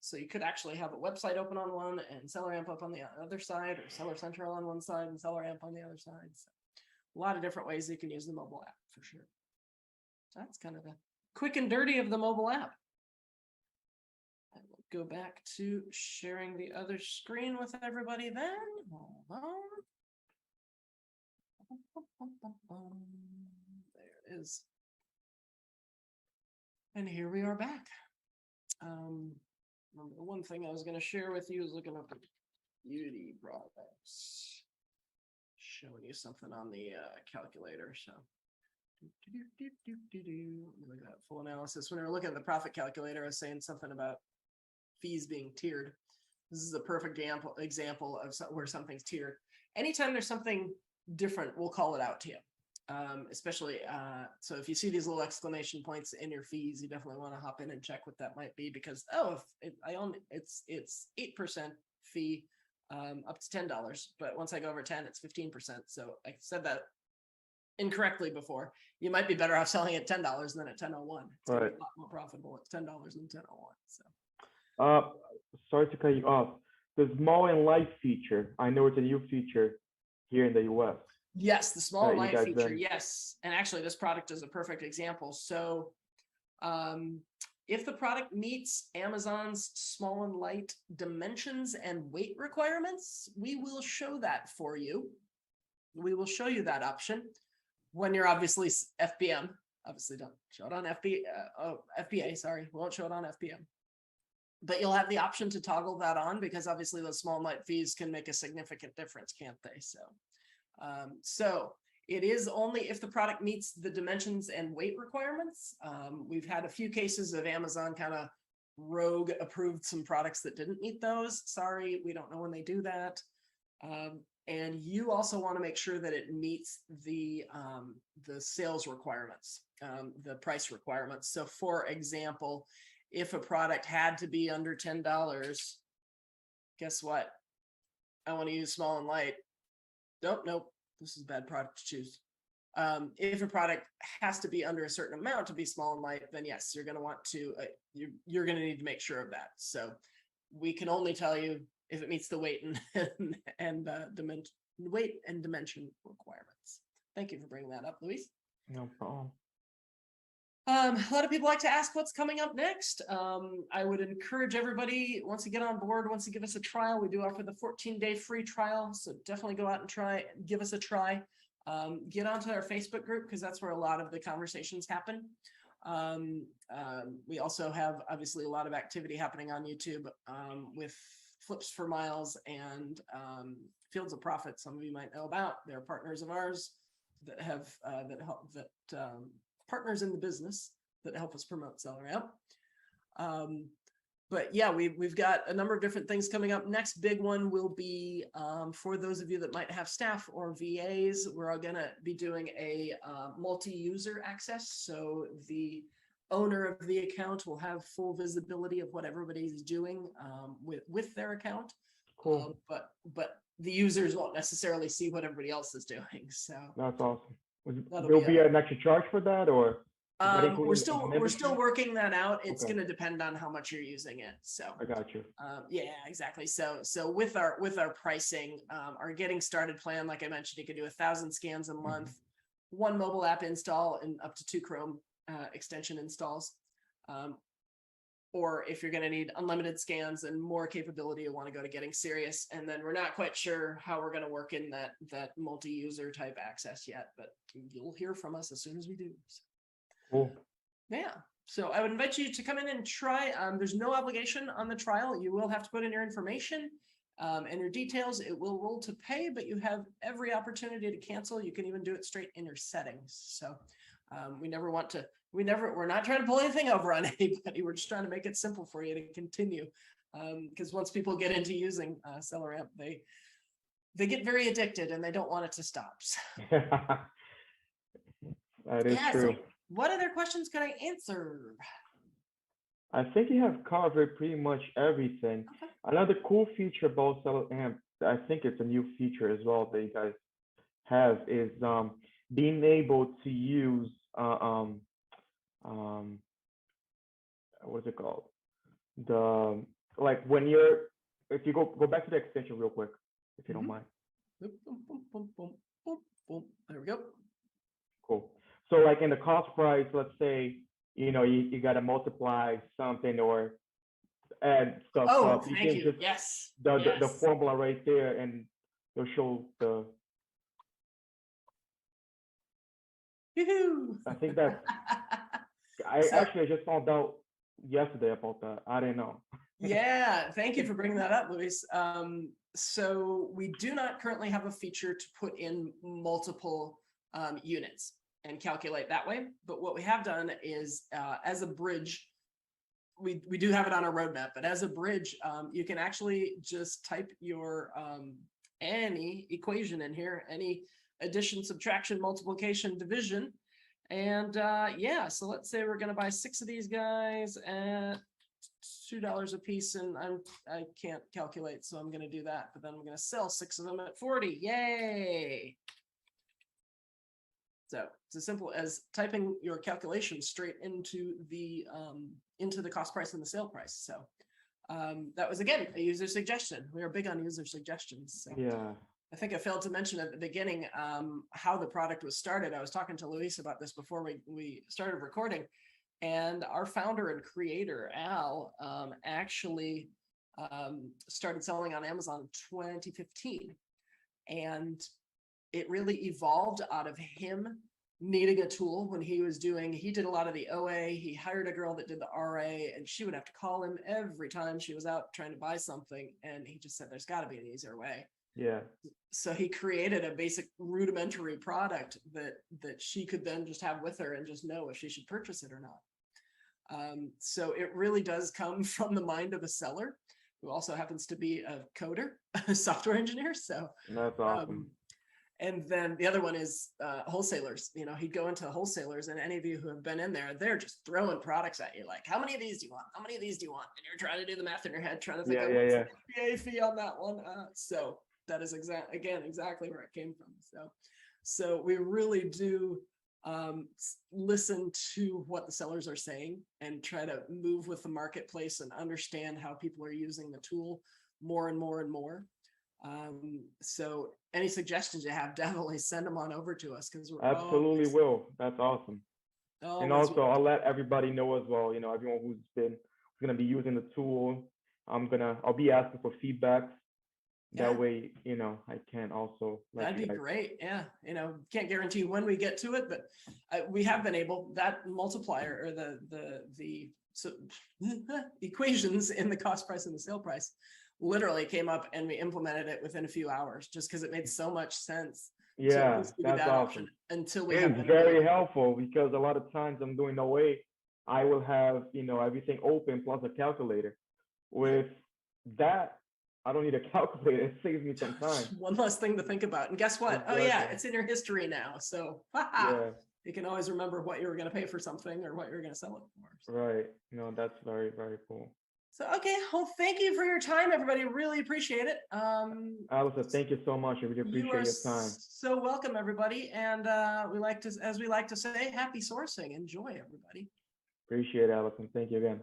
So you could actually have a website open on one and SellerAmp up on the other side, or Seller Central on one side and SellerAmp on the other side. So a lot of different ways you can use the mobile app for sure. So that's kind of the quick and dirty of the mobile app. I will go back to sharing the other screen with everybody then. Hold on. There it is. And here we are back. Remember, the one thing I was going to share with you is looking up at beauty products. Showing you something on the calculator. So, look at that full analysis. When we were looking at the profit calculator, I was saying something about fees being tiered. This is a perfect example of where something's tiered. Anytime there's something different, we'll call it out to you. Especially, so if you see these little exclamation points in your fees, you definitely want to hop in and check what that might be, because, oh, it's 8% fee up to $10, but once I go over 10, it's 15%. So I said that incorrectly before, you might be better off selling at $10 than at 10.01. It's gonna be Right. a lot more profitable at $10 than 10.01. So Sorry to cut you off. The small and light feature, I know it's a new feature here in the US yes, the small that and you light guys feature, been. yes. And actually this product is a perfect example. So if the product meets Amazon's small and light dimensions and weight requirements, we will show that for you. We will show you that option when you're obviously FBM. Obviously don't show it on FBA, sorry. We won't show it on FBM. But you'll have the option to toggle that on because obviously those small and light fees can make a significant difference, can't they? So it is only if the product meets the dimensions and weight requirements. We've had a few cases of Amazon kind of rogue approved some products that didn't meet those. Sorry, we don't know when they do that. And you also want to make sure that it meets the sales requirements, the price requirements. So for example, if a product had to be under $10, guess what? I want to use small and light. Nope, this is a bad product to choose. If a product has to be under a certain amount to be small and light, then yes, you're going to want to, you're going to need to make sure of that. So we can only tell you if it meets the weight and dimension, weight and dimension requirements. Thank you for bringing that up, Luis. No problem. A lot of people like to ask what's coming up next. I would encourage everybody, once you get on board, once you give us a trial, we do offer the 14-day free trial. So definitely go out and give us a try. Get onto our Facebook group because that's where a lot of the conversations happen. We also have obviously a lot of activity happening on YouTube with Flips for Miles and Fields of Profit. Some of you might know about. They're partners of ours that have partners in the business that help us promote SellerAmp. But yeah, we've got a number of different things coming up. Next big one will be for those of you that might have staff or VAs, we're going to be doing a multi-user access. So the owner of the account will have full visibility of what everybody's doing with their account. Cool. But the users won't necessarily see what everybody else is doing. So that's awesome. That'll There'll be an extra charge for that, or we're still working that out. It's Okay. going to depend on how much you're using it. So I got you. yeah, exactly. So with our pricing, our getting started plan, like I mentioned, you can do 1,000 scans a month, one mobile app install, and up to 2 Chrome extension installs. Or if you're going to need unlimited scans and more capability, you want to go to getting serious. And then we're not quite sure how we're going to work in that multi-user type access yet, but you'll hear from us as soon as we do. So, Cool. yeah. So I would invite you to come in and try. There's no obligation on the trial. You will have to put in your information and your details. It will roll to pay, but you have every opportunity to cancel. You can even do it straight in your settings. So we're not trying to pull anything over on anybody. We're just trying to make it simple for you to continue. Because once people get into using SellerAmp, they get very addicted and they don't want it to stop. So. That is true. So what other questions can I answer? I think you have covered pretty much everything. Okay. Another cool feature about SellerAmp, I think it's a new feature as well that you guys have, is being able to use what's it called? If you go back to the extension real quick, if you don't mind. Boom, boom, boom, boom, boom, boom, boom. There we go. Cool. So like in the cost price, let's say, you got to multiply something or add stuff up. Thank you. Yes. The formula right there, and it'll show the. Yoo-hoo. I think that's. I just found out yesterday about that. I didn't know. Yeah, thank you for bringing that up, Luis. So we do not currently have a feature to put in multiple units and calculate that way. But what we have done is as a bridge, we do have it on our roadmap, but as a bridge, you can actually just type your any equation in here, any addition, subtraction, multiplication, division. And yeah, so let's say we're going to buy 6 of these guys at $2 a piece, and I can't calculate, so I'm going to do that. But then I'm going to sell 6 of them at 40. Yay! So it's as simple as typing your calculation straight into the cost price and the sale price. So that was, again, a user suggestion. We are big on user suggestions. So Yeah. I think I failed to mention at the beginning how the product was started. I was talking to Luis about this before we started recording, and our founder and creator, Al, actually started selling on Amazon in 2015. And it really evolved out of him needing a tool when he did a lot of the OA. He hired a girl that did the RA, and she would have to call him every time she was out trying to buy something. And he just said, there's got to be an easier way. Yeah. So he created a basic rudimentary product that she could then just have with her and just know if she should purchase it or not. So it really does come from the mind of a seller who also happens to be a coder, a software engineer. So that's awesome. And then the other one is wholesalers. You know, he'd go into wholesalers, and any of you who have been in there, they're just throwing products at you. Like, how many of these do you want? How many of these do you want? And you're trying to do the math in your head, trying to think of what's the FBA fee on that one. So that is exactly where it came from. So we really do listen to what the sellers are saying and try to move with the marketplace and understand how people are using the tool more and more and more. So any suggestions you have, definitely send them on over to us, because we're absolutely will. That's awesome. And also, I'll let everybody know as well, you know, everyone who's going to be using the tool, I'll be asking for feedback. That way, you know, I can also that'd be great. Yeah, you know, can't guarantee when we get to it, but we have been able, that multiplier, or the equations in the cost price and the sale price literally came up, and we implemented it within a few hours, just because it made so much sense. Yeah, that's awesome. Until we it's very helpful, because a lot of times I'm doing OA, I will have, you know, everything open plus a calculator. With that, I don't need a calculator. It saves me some time. One less thing to think about. And guess what? Exactly. Oh yeah, it's in your history now. So yeah. You can always remember what you were going to pay for something or what you were going to sell it for. So. Right. No, that's very, very cool. So, okay. Well, thank you for your time, everybody. Really appreciate it. Alison, thank you so much. I really appreciate your time. So welcome, everybody. And as we like to say, happy sourcing. Enjoy, everybody. Appreciate it, Alison. Thank you again.